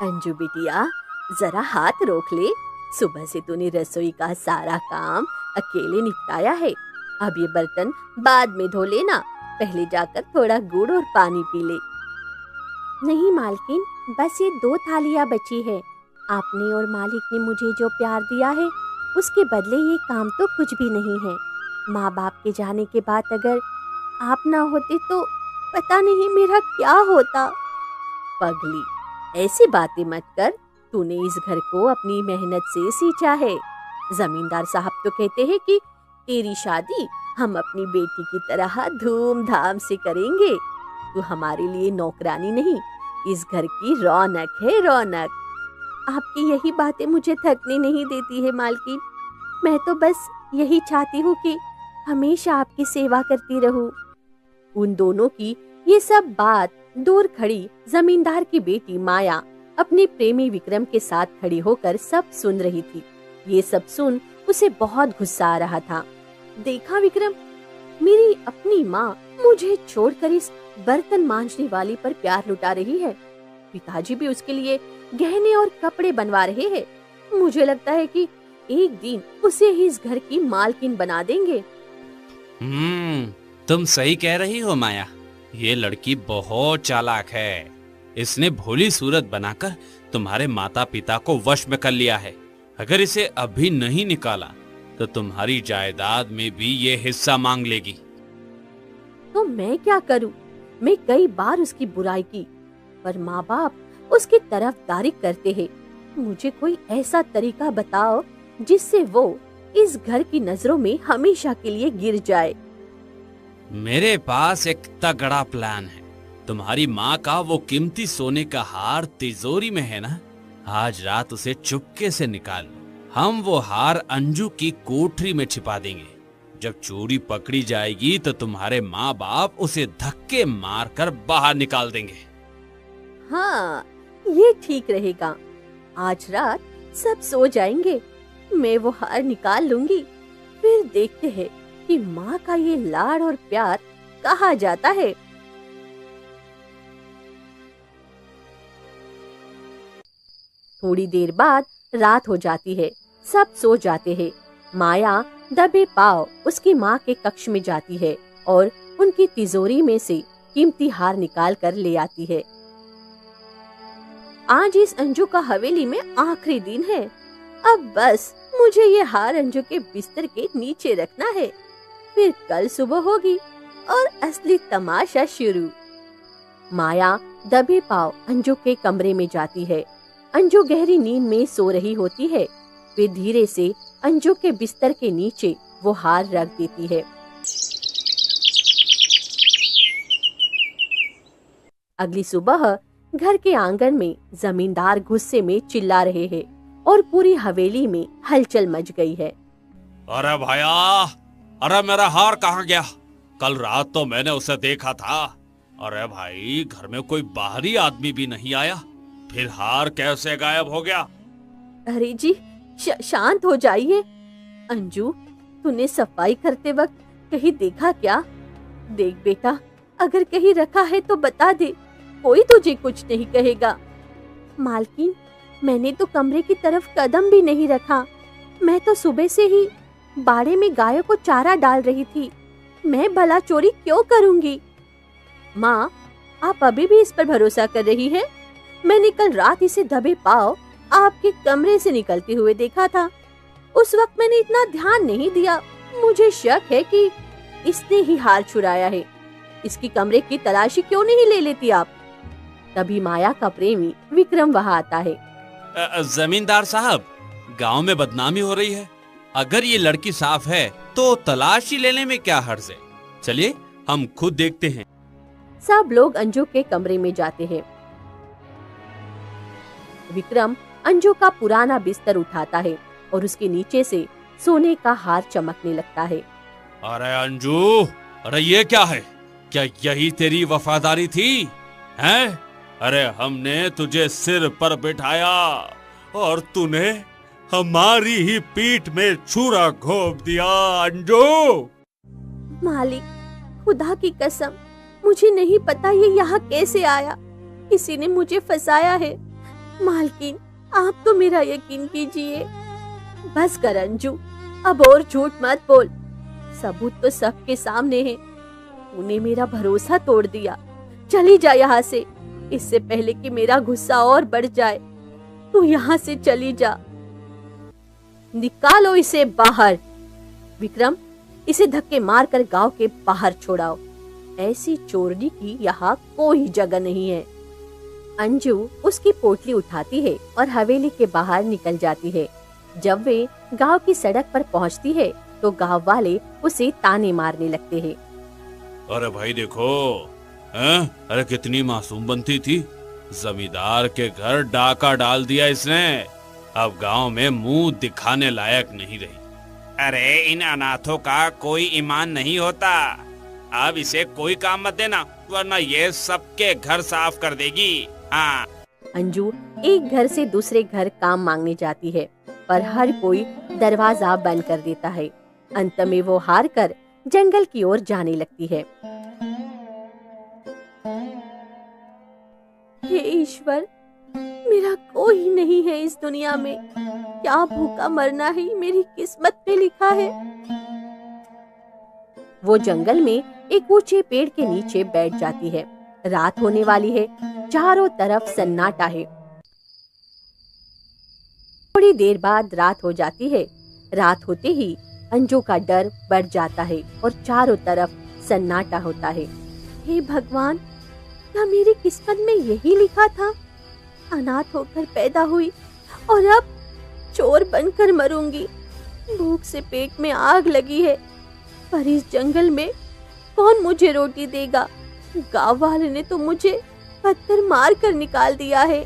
अंजू बिटिया, जरा हाथ रोक ले। सुबह से तूने रसोई का सारा काम अकेले निपटाया है। अब ये बर्तन बाद में धो लेना। पहले जाकर थोड़ा गुड़ और पानी पी ले। नहीं मालकिन, बस ये 2 थालियां बची है। आपने और मालिक ने मुझे जो प्यार दिया है उसके बदले ये काम तो कुछ भी नहीं है। माँ बाप के जाने के बाद अगर आप ना होते तो पता नहीं मेरा क्या होता। पगली, ऐसी बातें मत कर। तूने इस घर को अपनी मेहनत से सींचा है। जमींदार साहब तो कहते हैं कि तेरी शादी हम अपनी बेटी की तरह धूमधाम से करेंगे। तू हमारे लिए नौकरानी नहीं, इस घर की रौनक है, रौनक। आपकी यही बातें मुझे थकने नहीं देती है मालकिन। मैं तो बस यही चाहती हूँ कि हमेशा आपकी सेवा करती रहूं। उन दोनों की ये सब बात दूर खड़ी जमींदार की बेटी माया अपने प्रेमी विक्रम के साथ खड़ी होकर सब सुन रही थी। ये सब सुन उसे बहुत गुस्सा आ रहा था। देखा विक्रम, मेरी अपनी माँ मुझे छोड़कर इस बर्तन मांजने वाली पर प्यार लुटा रही है। पिताजी भी उसके लिए गहने और कपड़े बनवा रहे हैं। मुझे लगता है कि एक दिन उसे ही इस घर की मालकिन बना देंगे। तुम सही कह रही हो माया। ये लड़की बहुत चालाक है। इसने भोली सूरत बनाकर तुम्हारे माता पिता को वश में कर लिया है। अगर इसे अभी नहीं निकाला तो तुम्हारी जायदाद में भी ये हिस्सा मांग लेगी। तो मैं क्या करूं? मैं कई बार उसकी बुराई की, पर माँ बाप उसकी तरफदारी करते हैं। मुझे कोई ऐसा तरीका बताओ जिससे वो इस घर की नजरों में हमेशा के लिए गिर जाए। मेरे पास एक तगड़ा प्लान है। तुम्हारी माँ का वो कीमती सोने का हार तिजोरी में है ना, आज रात उसे चुपके से निकाल लो। हम वो हार अंजू की कोठरी में छिपा देंगे। जब चोरी पकड़ी जाएगी तो तुम्हारे माँ बाप उसे धक्के मारकर बाहर निकाल देंगे। हाँ, ये ठीक रहेगा। आज रात सब सो जाएंगे, मैं वो हार निकाल लूंगी। फिर देखते हैं कि माँ का ये लाड़ और प्यार कहाँ जाता है। थोड़ी देर बाद रात हो जाती है। सब सो जाते हैं। माया दबे पांव उसकी माँ के कक्ष में जाती है और उनकी तिजोरी में से कीमती हार निकाल कर ले आती है। आज इस अंजू का हवेली में आखिरी दिन है। अब बस मुझे ये हार अंजू के बिस्तर के नीचे रखना है। फिर कल सुबह होगी और असली तमाशा शुरू। माया दबे पांव अंजू के कमरे में जाती है। अंजू गहरी नींद में सो रही होती है। फिर धीरे से अंजू के बिस्तर के नीचे वो हार रख देती है। अगली सुबह घर के आंगन में जमींदार गुस्से में चिल्ला रहे हैं और पूरी हवेली में हलचल मच गई है। अरे भैया, अरे मेरा हार कहाँ गया? कल रात तो मैंने उसे देखा था। अरे भाई, घर में कोई बाहरी आदमी भी नहीं आया, फिर हार कैसे गायब हो गया? अरे जी, शांत हो जाइए। अंजू, तूने सफाई करते वक्त कहीं देखा क्या? देख बेटा, अगर कहीं रखा है तो बता दे, कोई तुझे कुछ नहीं कहेगा। मालकिन, मैंने तो कमरे की तरफ कदम भी नहीं रखा। मैं तो सुबह से ही बाड़े में गायों को चारा डाल रही थी। मैं भला चोरी क्यों करूंगी? माँ, आप अभी भी इस पर भरोसा कर रही है? मैंने कल रात इसे दबे पांव आपके कमरे से निकलते हुए देखा था। उस वक्त मैंने इतना ध्यान नहीं दिया। मुझे शक है कि इसने ही हार चुराया है। इसकी कमरे की तलाशी क्यों नहीं ले लेती आप? तभी माया का प्रेमी विक्रम वहाँ आता है। जमींदार साहब, गांव में बदनामी हो रही है। अगर ये लड़की साफ है तो तलाशी लेने में क्या हर्ज है? चलिए हम खुद देखते हैं। सब लोग अंजू के कमरे में जाते हैं। विक्रम अंजू का पुराना बिस्तर उठाता है और उसके नीचे से सोने का हार चमकने लगता है। अरे अंजू, अरे ये क्या है? क्या यही तेरी वफादारी थी? हैं? अरे हमने तुझे सिर पर बिठाया और तूने हमारी ही पीठ में छुरा घोंप दिया। अंजू, मालिक, खुदा की कसम, मुझे नहीं पता ये यहाँ कैसे आया। किसी ने मुझे फंसाया है। मालकिन, आप तो मेरा यकीन कीजिए। बस कर अंजू, अब और झूठ मत बोल। सबूत तो सबके सामने है। तूने मेरा भरोसा तोड़ दिया। चली जा यहाँ से, इससे पहले कि मेरा गुस्सा और बढ़ जाए। तू यहाँ से चली जा। निकालो इसे बाहर। विक्रम, इसे धक्के मारकर गांव के बाहर छोड़ाओ। ऐसी चोरनी की यहाँ कोई जगह नहीं है। अंजू उसकी पोटली उठाती है और हवेली के बाहर निकल जाती है। जब वे गांव की सड़क पर पहुंचती है तो गांव वाले उसे ताने मारने लगते हैं। अरे भाई देखो, हैं? अरे कितनी मासूम बनती थी। जमींदार के घर डाका डाल दिया इसने। अब गांव में मुंह दिखाने लायक नहीं रही। अरे इन अनाथों का कोई ईमान नहीं होता। अब इसे कोई काम मत देना, वरना ये सबके घर साफ कर देगी। हाँ। अंजू एक घर से दूसरे घर काम मांगने जाती है, पर हर कोई दरवाजा बंद कर देता है। अंत में वो हार कर जंगल की ओर जाने लगती है। हे ईश्वर, मेरा कोई नहीं है इस दुनिया में। क्या भूखा मरना ही मेरी किस्मत में लिखा है। वो जंगल में एक ऊंचे पेड़ के नीचे बैठ जाती है। रात होने वाली है। चारों तरफ सन्नाटा है। थोड़ी देर बाद रात हो जाती है। रात होते ही अंजू का डर बढ़ जाता है और चारों तरफ सन्नाटा होता है। हे भगवान, क्या मेरी किस्मत में यही लिखा था? अनाथ होकर पैदा हुई और अब चोर बनकर मरूंगी। भूख से पेट में आग लगी है, पर इस जंगल में कौन मुझे रोटी देगा? गांव वाले ने तो मुझे पत्थर मार कर निकाल दिया है।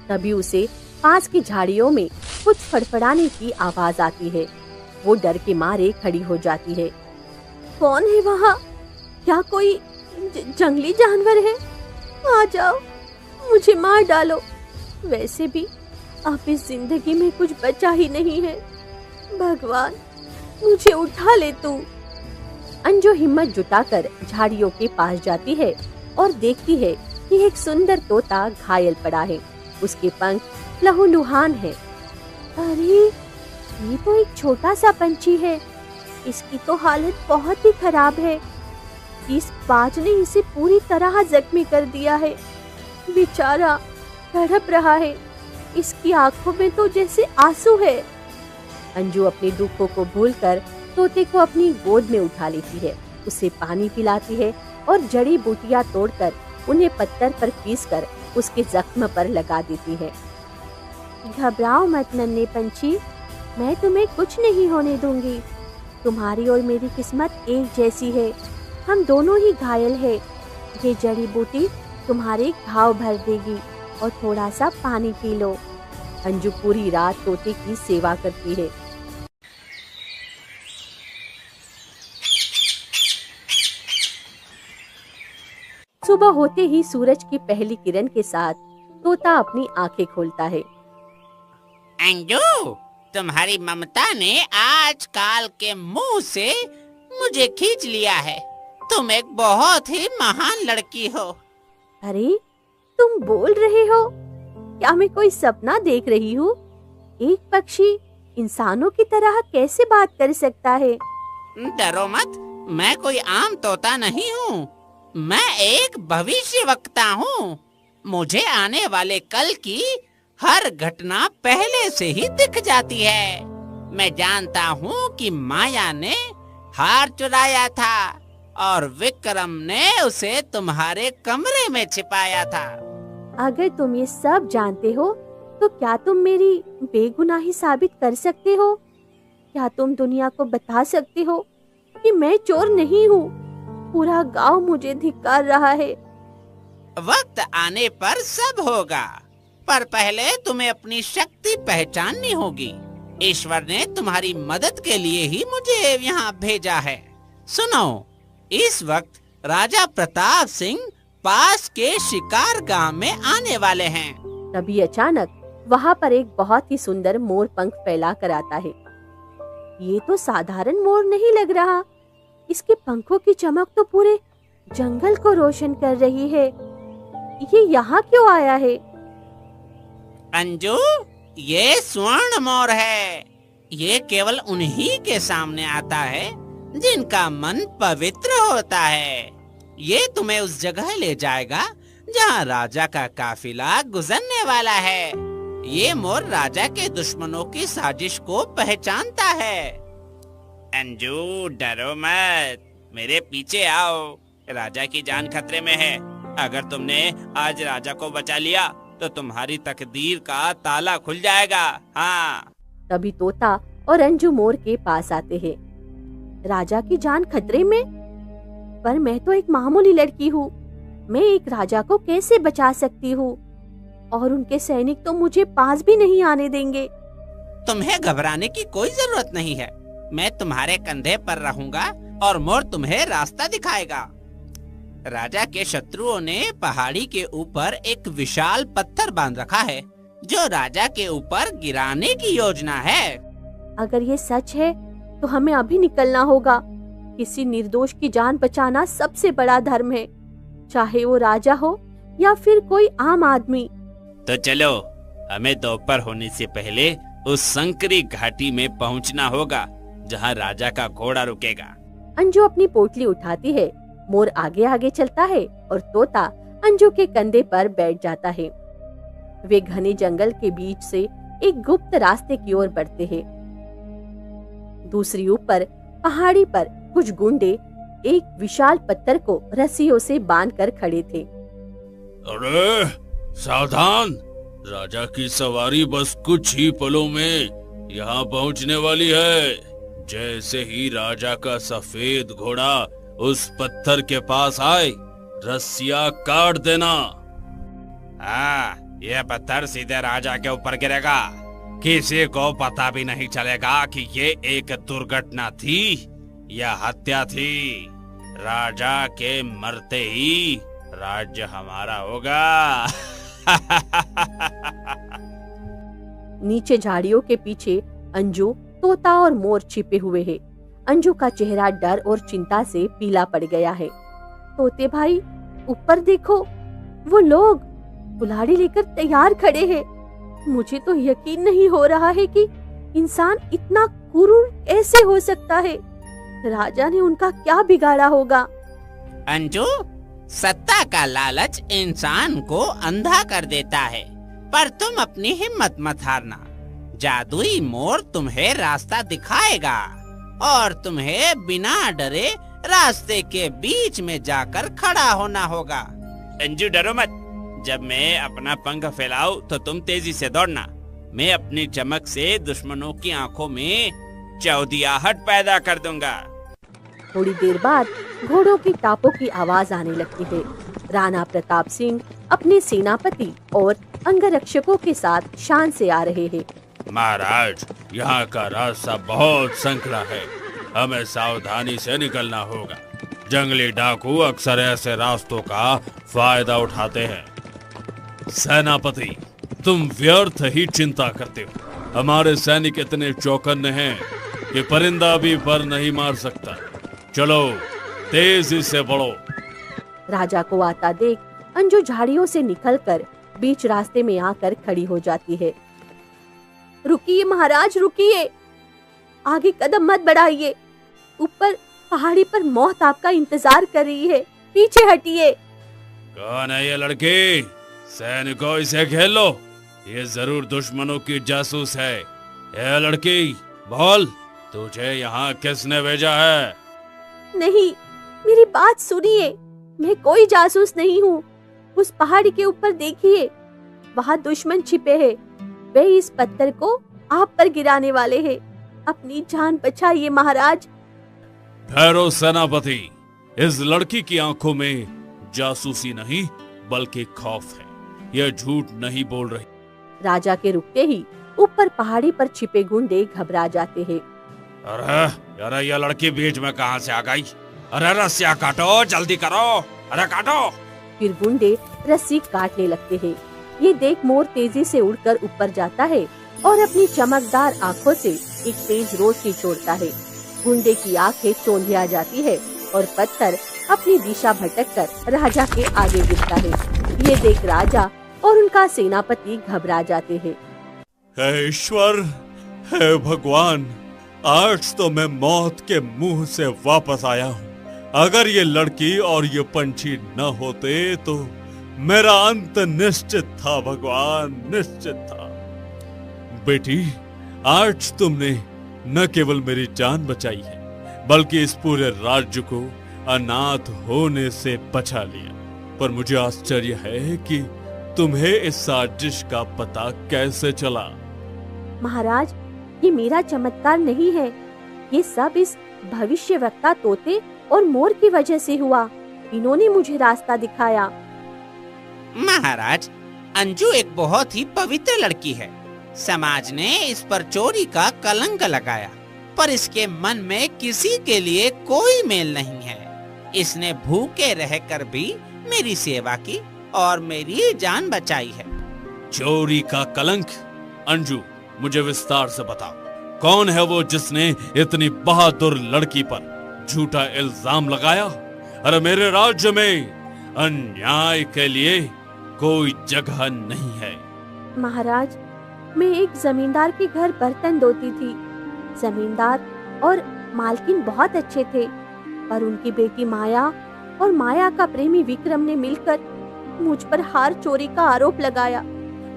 तभी उसे पास की झाड़ियों में कुछ फड़फड़ाने की आवाज आती है। वो डर के मारे खड़ी हो जाती है। कौन है वहाँ? क्या कोई जंगली जानवर है? आ जाओ, मुझे मार डालो। वैसे भी अब इस जिंदगी में कुछ बचा ही नहीं है। भगवान, मुझे उठा ले तू। अंजू हिम्मत जुटाकर झाड़ियों के पास जाती है और देखती है कि एक सुंदर तोता घायल पड़ा है। उसके पंख लहूलुहान है। अरे, ये तो एक छोटा सा पंछी है। इसकी तो हालत बहुत ही खराब है। इस बाज ने इसे पूरी तरह जख्मी कर दिया है। बेचारा तड़प रहा है। इसकी आंखों में तो जैसे आंसू है। अंजू अपने दुखों को भूलकर तोते को अपनी गोद में उठा लेती है। उसे पानी पिलाती है और जड़ी बूटियां तोड़कर उन्हें पत्थर पर पीसकर उसके जख्म पर लगा देती है। घबराओ मत नन्हे पंछी, मैं तुम्हें कुछ नहीं होने दूंगी। तुम्हारी और मेरी किस्मत एक जैसी है। हम दोनों ही घायल हैं। ये जड़ी बूटी तुम्हारे घाव भर देगी और थोड़ा सा पानी पी लो। अंजू पूरी रात तोते की सेवा करती है। सुबह होते ही सूरज की पहली किरण के साथ तोता अपनी आंखें खोलता है। अंजू, तुम्हारी ममता ने आज काल के मुंह से मुझे खींच लिया है। तुम एक बहुत ही महान लड़की हो। अरे, तुम बोल रहे हो? क्या मैं कोई सपना देख रही हूँ? एक पक्षी इंसानों की तरह कैसे बात कर सकता है? डरो मत, मैं कोई आम तोता नहीं हूँ। मैं एक भविष्यवक्ता हूँ। मुझे आने वाले कल की हर घटना पहले से ही दिख जाती है। मैं जानता हूँ कि माया ने हार चुराया था और विक्रम ने उसे तुम्हारे कमरे में छिपाया था। अगर तुम ये सब जानते हो तो क्या तुम मेरी बेगुनाही साबित कर सकते हो? क्या तुम दुनिया को बता सकते हो कि मैं चोर नहीं हूँ? पूरा गांव मुझे धिक्कार रहा है। वक्त आने पर सब होगा, पर पहले तुम्हें अपनी शक्ति पहचाननी होगी। ईश्वर ने तुम्हारी मदद के लिए ही मुझे यहाँ भेजा है। सुनो, इस वक्त राजा प्रताप सिंह पास के शिकार गांव में आने वाले हैं। तभी अचानक वहाँ पर एक बहुत ही सुंदर मोर पंख फैला कर आता है। ये तो साधारण मोर नहीं लग रहा, इसके पंखों की चमक तो पूरे जंगल को रोशन कर रही है। ये यहाँ क्यों आया है? अंजू, ये स्वर्ण मोर है। ये केवल उन्हीं के सामने आता है जिनका मन पवित्र होता है। ये तुम्हें उस जगह ले जाएगा जहाँ राजा का काफिला गुजरने वाला है। ये मोर राजा के दुश्मनों की साजिश को पहचानता है। अंजू, डरो मत, मेरे पीछे आओ। राजा की जान खतरे में है। अगर तुमने आज राजा को बचा लिया तो तुम्हारी तकदीर का ताला खुल जाएगा। हाँ। तभी तोता और अंजू मोर के पास आते हैं। राजा की जान खतरे में? पर मैं तो एक मामूली लड़की हूँ। मैं एक राजा को कैसे बचा सकती हूँ? और उनके सैनिक तो मुझे पास भी नहीं आने देंगे। तुम्हें घबराने की कोई जरूरत नहीं है। मैं तुम्हारे कंधे पर रहूंगा और मोर तुम्हें रास्ता दिखाएगा। राजा के शत्रुओं ने पहाड़ी के ऊपर एक विशाल पत्थर बांध रखा है जो राजा के ऊपर गिराने की योजना है। अगर ये सच है तो हमें अभी निकलना होगा। किसी निर्दोष की जान बचाना सबसे बड़ा धर्म है, चाहे वो राजा हो या फिर कोई आम आदमी। तो चलो, हमें दोपहर होने से पहले उस संकरी घाटी में पहुंचना होगा जहां राजा का घोड़ा रुकेगा। अंजू अपनी पोटली उठाती है, मोर आगे आगे चलता है और तोता अंजू के कंधे पर बैठ जाता है। वे घने जंगल के बीच से एक गुप्त रास्ते की ओर बढ़ते हैं। दूसरी ऊपर पहाड़ी पर कुछ गुंडे एक विशाल पत्थर को रस्सियों से बांधकर खड़े थे। अरे सावधान, राजा की सवारी बस कुछ ही पलों में यहाँ पहुँचने वाली है। जैसे ही राजा का सफेद घोड़ा उस पत्थर के पास आए, रस्सियाँ काट देना। हाँ, यह पत्थर सीधे राजा के ऊपर गिरेगा। किसी को पता भी नहीं चलेगा कि ये एक दुर्घटना थी या हत्या थी। राजा के मरते ही राज्य हमारा होगा। नीचे झाड़ियों के पीछे अंजू, तोता और मोर छिपे हुए हैं। अंजू का चेहरा डर और चिंता से पीला पड़ गया है। तोते भाई, ऊपर देखो, वो लोग कुल्हाड़ी लेकर तैयार खड़े हैं। मुझे तो यकीन नहीं हो रहा है कि इंसान इतना क्रूर कैसे हो सकता है। राजा ने उनका क्या बिगाड़ा होगा? अंजू, सत्ता का लालच इंसान को अंधा कर देता है, पर तुम अपनी हिम्मत मत हारना। जादुई मोर तुम्हें रास्ता दिखाएगा और तुम्हें बिना डरे रास्ते के बीच में जाकर खड़ा होना होगा। अंजू, डरो मत। जब मैं अपना पंख फैलाऊं तो तुम तेजी से दौड़ना। मैं अपनी चमक से दुश्मनों की आंखों में चौधियाहट पैदा कर दूंगा। थोड़ी देर बाद घोड़ों की टापों की आवाज आने लगती है। राणा प्रताप सिंह अपने सेनापति और अंगरक्षकों के साथ शान से आ रहे हैं। महाराज, यहाँ का रास्ता बहुत संकरा है, हमें सावधानी से निकलना होगा। जंगली डाकू अक्सर ऐसे रास्तों का फायदा उठाते हैं। सेनापति, तुम व्यर्थ ही चिंता करते हो। हमारे सैनिक इतने चौकन्ने हैं कि परिंदा भी पर नहीं मार सकता। चलो, तेजी से बढ़ो। राजा को आता देख अंजू झाड़ियों से निकलकर बीच रास्ते में आकर खड़ी हो जाती है। रुकिए महाराज, रुकिए, आगे कदम मत बढ़ाइए। ऊपर पहाड़ी पर मौत आपका इंतजार कर रही है, पीछे हटिए। कौन है ये लड़की? सैनिकों, इसे घेर लो। ये जरूर दुश्मनों की जासूस है। ये लड़की, बोल, तुझे यहाँ किसने भेजा है? नहीं, मेरी बात सुनिए, मैं कोई जासूस नहीं हूँ। उस पहाड़ी के ऊपर देखिए, वहाँ दुश्मन छिपे हैं। वे इस पत्थर को आप पर गिराने वाले हैं। अपनी जान बचाइए महाराज। ठहरो सेनापति, इस लड़की की आंखों में जासूसी नहीं बल्कि खौफ है। यह झूठ नहीं बोल रही। राजा के रुकते ही ऊपर पहाड़ी पर छिपे गुंडे घबरा जाते हैं। अरे यह लड़की बीच में कहां से आ गई? अरे रस्सियां काटो, जल्दी करो, अरे काटो। फिर गुंडे रस्सी काटने लगते हैं। ये देख मोर तेजी से उड़कर ऊपर जाता है और अपनी चमकदार आंखों से एक तेज रोशनी छोड़ता है। गुंडे की आंखें चौंधिया जाती है और पत्थर अपनी दिशा भटककर राजा के आगे गिरता है। ये देख राजा और उनका सेनापति घबरा जाते हैं। हे ईश्वर, हे भगवान, आज तो मैं मौत के मुंह से वापस आया हूँ। अगर ये लड़की और ये पंछी न होते तो मेरा अंत निश्चित था भगवान, निश्चित था। बेटी, आज तुमने न केवल मेरी जान बचाई है बल्कि इस पूरे राज्य को अनाथ होने से बचा लिया। पर मुझे आश्चर्य है कि तुम्हें इस साजिश का पता कैसे चला? महाराज, ये मेरा चमत्कार नहीं है। ये सब इस भविष्यवक्ता तोते और मोर की वजह से हुआ। इन्होंने मुझे रास्ता दिखाया। महाराज, अंजू एक बहुत ही पवित्र लड़की है। समाज ने इस पर चोरी का कलंक लगाया, पर इसके मन में किसी के लिए कोई मेल नहीं है। इसने भूखे रहकर भी मेरी सेवा की और मेरी जान बचाई है। चोरी का कलंक? अंजू, मुझे विस्तार से बताओ, कौन है वो जिसने इतनी बहादुर लड़की पर झूठा इल्जाम लगाया? अरे मेरे राज्य में अन्याय के लिए कोई जगह नहीं है। महाराज, मैं एक जमींदार के घर बर्तन धोती थी। जमींदार और मालकिन बहुत अच्छे थे, पर उनकी बेटी माया और माया का प्रेमी विक्रम ने मिलकर मुझ पर हार चोरी का आरोप लगाया।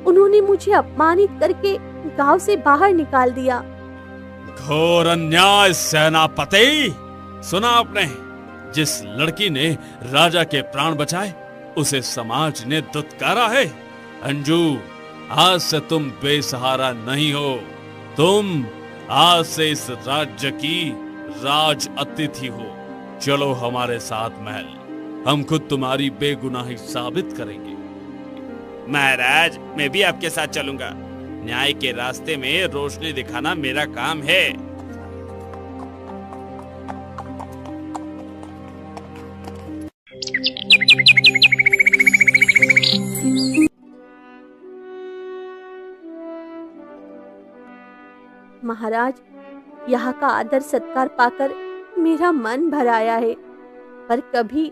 उन्होंने मुझे अपमानित करके गांव से बाहर निकाल दिया। घोर अन्याय सेनापति! सुना आपने? जिस लड़की ने राजा के प्राण बचाए उसे समाज ने दुत्कारा है। अंजू, आज से तुम बेसहारा नहीं हो। तुम आज से इस राज्य की राज अतिथि हो। चलो हमारे साथ महल, हम खुद तुम्हारी बेगुनाही साबित करेंगे। महाराज, मैं भी आपके साथ चलूंगा। न्याय के रास्ते में रोशनी दिखाना मेरा काम है। महाराज, यहाँ का आदर सत्कार पाकर मेरा मन भर आया है, पर कभी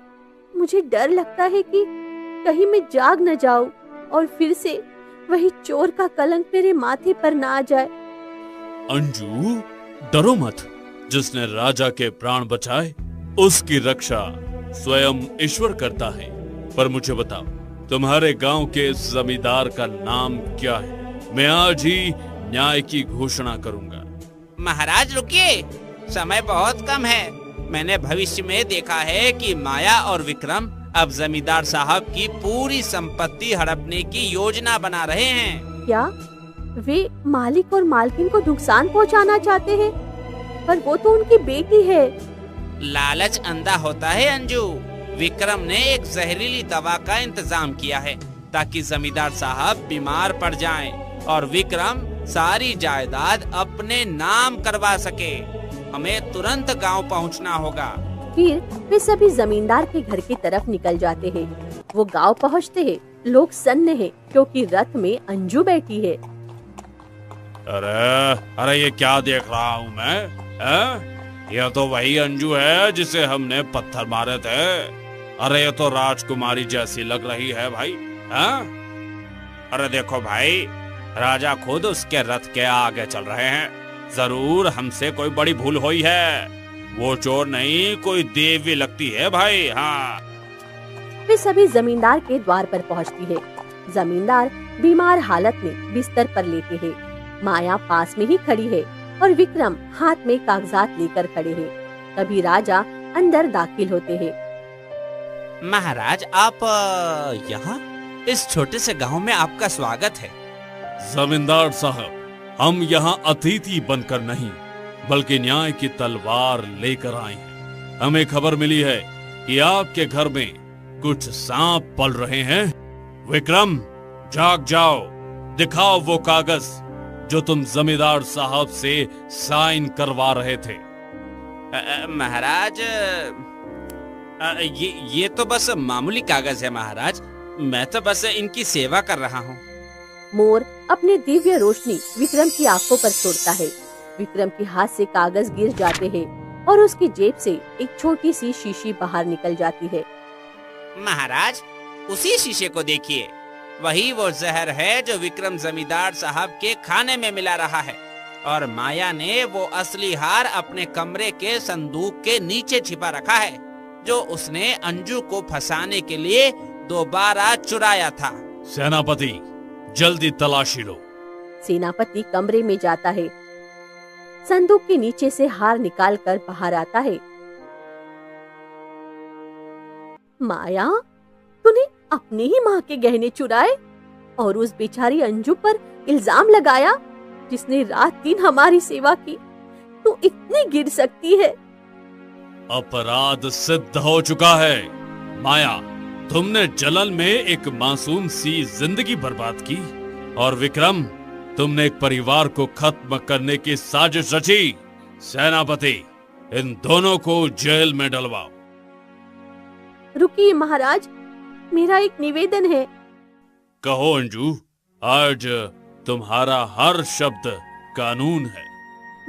मुझे डर लगता है कि कहीं मैं जाग न जाऊं और फिर से वही चोर का कलंक मेरे माथे पर ना आ जाए। अंजू, डरो मत। जिसने राजा के प्राण बचाए उसकी रक्षा स्वयं ईश्वर करता है। पर मुझे बताओ, तुम्हारे गांव के जमींदार का नाम क्या है? मैं आज ही न्याय की घोषणा करूंगा। महाराज रुकिए, समय बहुत कम है। मैंने भविष्य में देखा है कि माया और विक्रम अब जमींदार साहब की पूरी संपत्ति हड़पने की योजना बना रहे हैं। क्या वे मालिक और मालकिन को नुकसान पहुंचाना चाहते हैं? पर वो तो उनकी बेटी है। लालच अंधा होता है अंजू। विक्रम ने एक जहरीली दवा का इंतजाम किया है ताकि जमींदार साहब बीमार पड़ जाएं और विक्रम सारी जायदाद अपने नाम करवा सके। हमें तुरंत गांव पहुंचना होगा। फिर वे सभी जमींदार के घर की तरफ निकल जाते हैं। वो गांव पहुंचते हैं। लोग सन्न हैं क्योंकि रथ में अंजू बैठी है। अरे ये क्या देख रहा हूँ मैं? यह तो वही अंजू है जिसे हमने पत्थर मारे थे। अरे ये तो राजकुमारी जैसी लग रही है भाई। अरे देखो भाई, राजा खुद उसके रथ के आगे चल रहे हैं। जरूर हमसे कोई बड़ी भूल हुई है। वो चोर नहीं, कोई देवी लगती है भाई। हाँ। वे सभी जमींदार के द्वार पर पहुंचती है। जमींदार बीमार हालत में बिस्तर पर लेटे हैं। माया पास में ही खड़ी है। और विक्रम हाथ में कागजात लेकर खड़े हैं। तभी राजा अंदर दाखिल होते हैं। महाराज, आप यहाँ? इस छोटे से गांव में आपका स्वागत है। जमींदार साहब, हम यहाँ अतिथि बनकर नहीं बल्कि न्याय की तलवार लेकर आए हैं। हमें खबर मिली है कि आपके घर में कुछ सांप पल रहे हैं। विक्रम, जाग जाओ, दिखाओ वो कागज जो तुम जमींदार साहब से साइन करवा रहे थे। महाराज, ये तो बस मामूली कागज है महाराज। मैं तो बस इनकी सेवा कर रहा हूँ। मोर अपने दिव्य रोशनी विक्रम की आंखों पर छोड़ता है। विक्रम के हाथ से कागज गिर जाते हैं और उसकी जेब से एक छोटी सी शीशी बाहर निकल जाती है। महाराज, उसी शीशे को देखिए, वही वो जहर है जो विक्रम जमींदार साहब के खाने में मिला रहा है। और माया ने वो असली हार अपने कमरे के संदूक के नीचे छिपा रखा है, जो उसने अंजू को फंसाने के लिए दोबारा चुराया था। सेनापति, जल्दी तलाशी लो। सेनापति कमरे में जाता है, संदूक के नीचे से हार निकालकर बाहर आता है। माया, तूने अपनी ही माँ के गहने चुराए और उस बेचारी अंजू पर इल्जाम लगाया जिसने रात दिन हमारी सेवा की। तू इतनी गिर सकती है? अपराध सिद्ध हो चुका है। माया, तुमने जलन में एक मासूम सी जिंदगी बर्बाद की और विक्रम, तुमने एक परिवार को खत्म करने की साजिश रची। सेनापति, इन दोनों को जेल में डलवाओ। रुकिए महाराज, मेरा एक निवेदन है। कहो अंजू, आज तुम्हारा हर शब्द कानून है।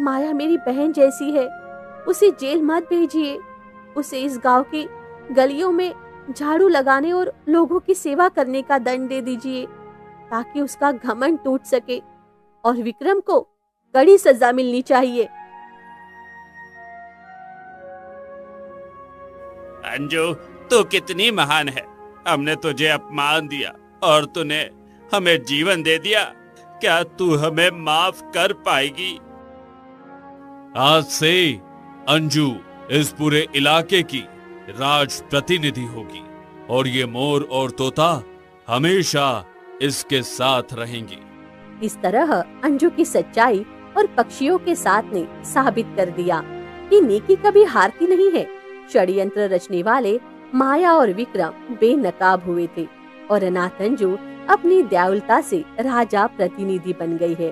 माया मेरी बहन जैसी है, उसे जेल मत भेजिए। उसे इस गांव की गलियों में झाड़ू लगाने और लोगों की सेवा करने का दंड दे दीजिए, ताकि उसका घमंड टूट सके और विक्रम को कड़ी सजा मिलनी चाहिए। अंजू, तू कितनी महान है। हमने तुझे अपमान दिया और तूने हमें जीवन दे दिया। क्या तू हमें माफ कर पाएगी? आज से अंजू इस पूरे इलाके की राज प्रतिनिधि होगी और ये मोर और तोता हमेशा इसके साथ रहेंगी। इस तरह अंजू की सच्चाई और पक्षियों के साथ ने साबित कर दिया कि नेकी कभी हारती नहीं है। षड्यंत्र रचने वाले माया और विक्रम बेनकाब हुए थे और अनाथ अंजू अपनी दयालुता से राजा प्रतिनिधि बन गई है।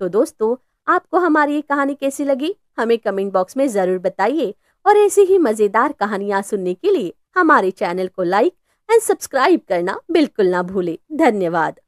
तो दोस्तों, आपको हमारी ये कहानी कैसी लगी हमें कमेंट बॉक्स में जरूर बताइए और ऐसी ही मजेदार कहानियाँ सुनने के लिए हमारे चैनल को लाइक एंड सब्सक्राइब करना बिल्कुल ना भूले। धन्यवाद।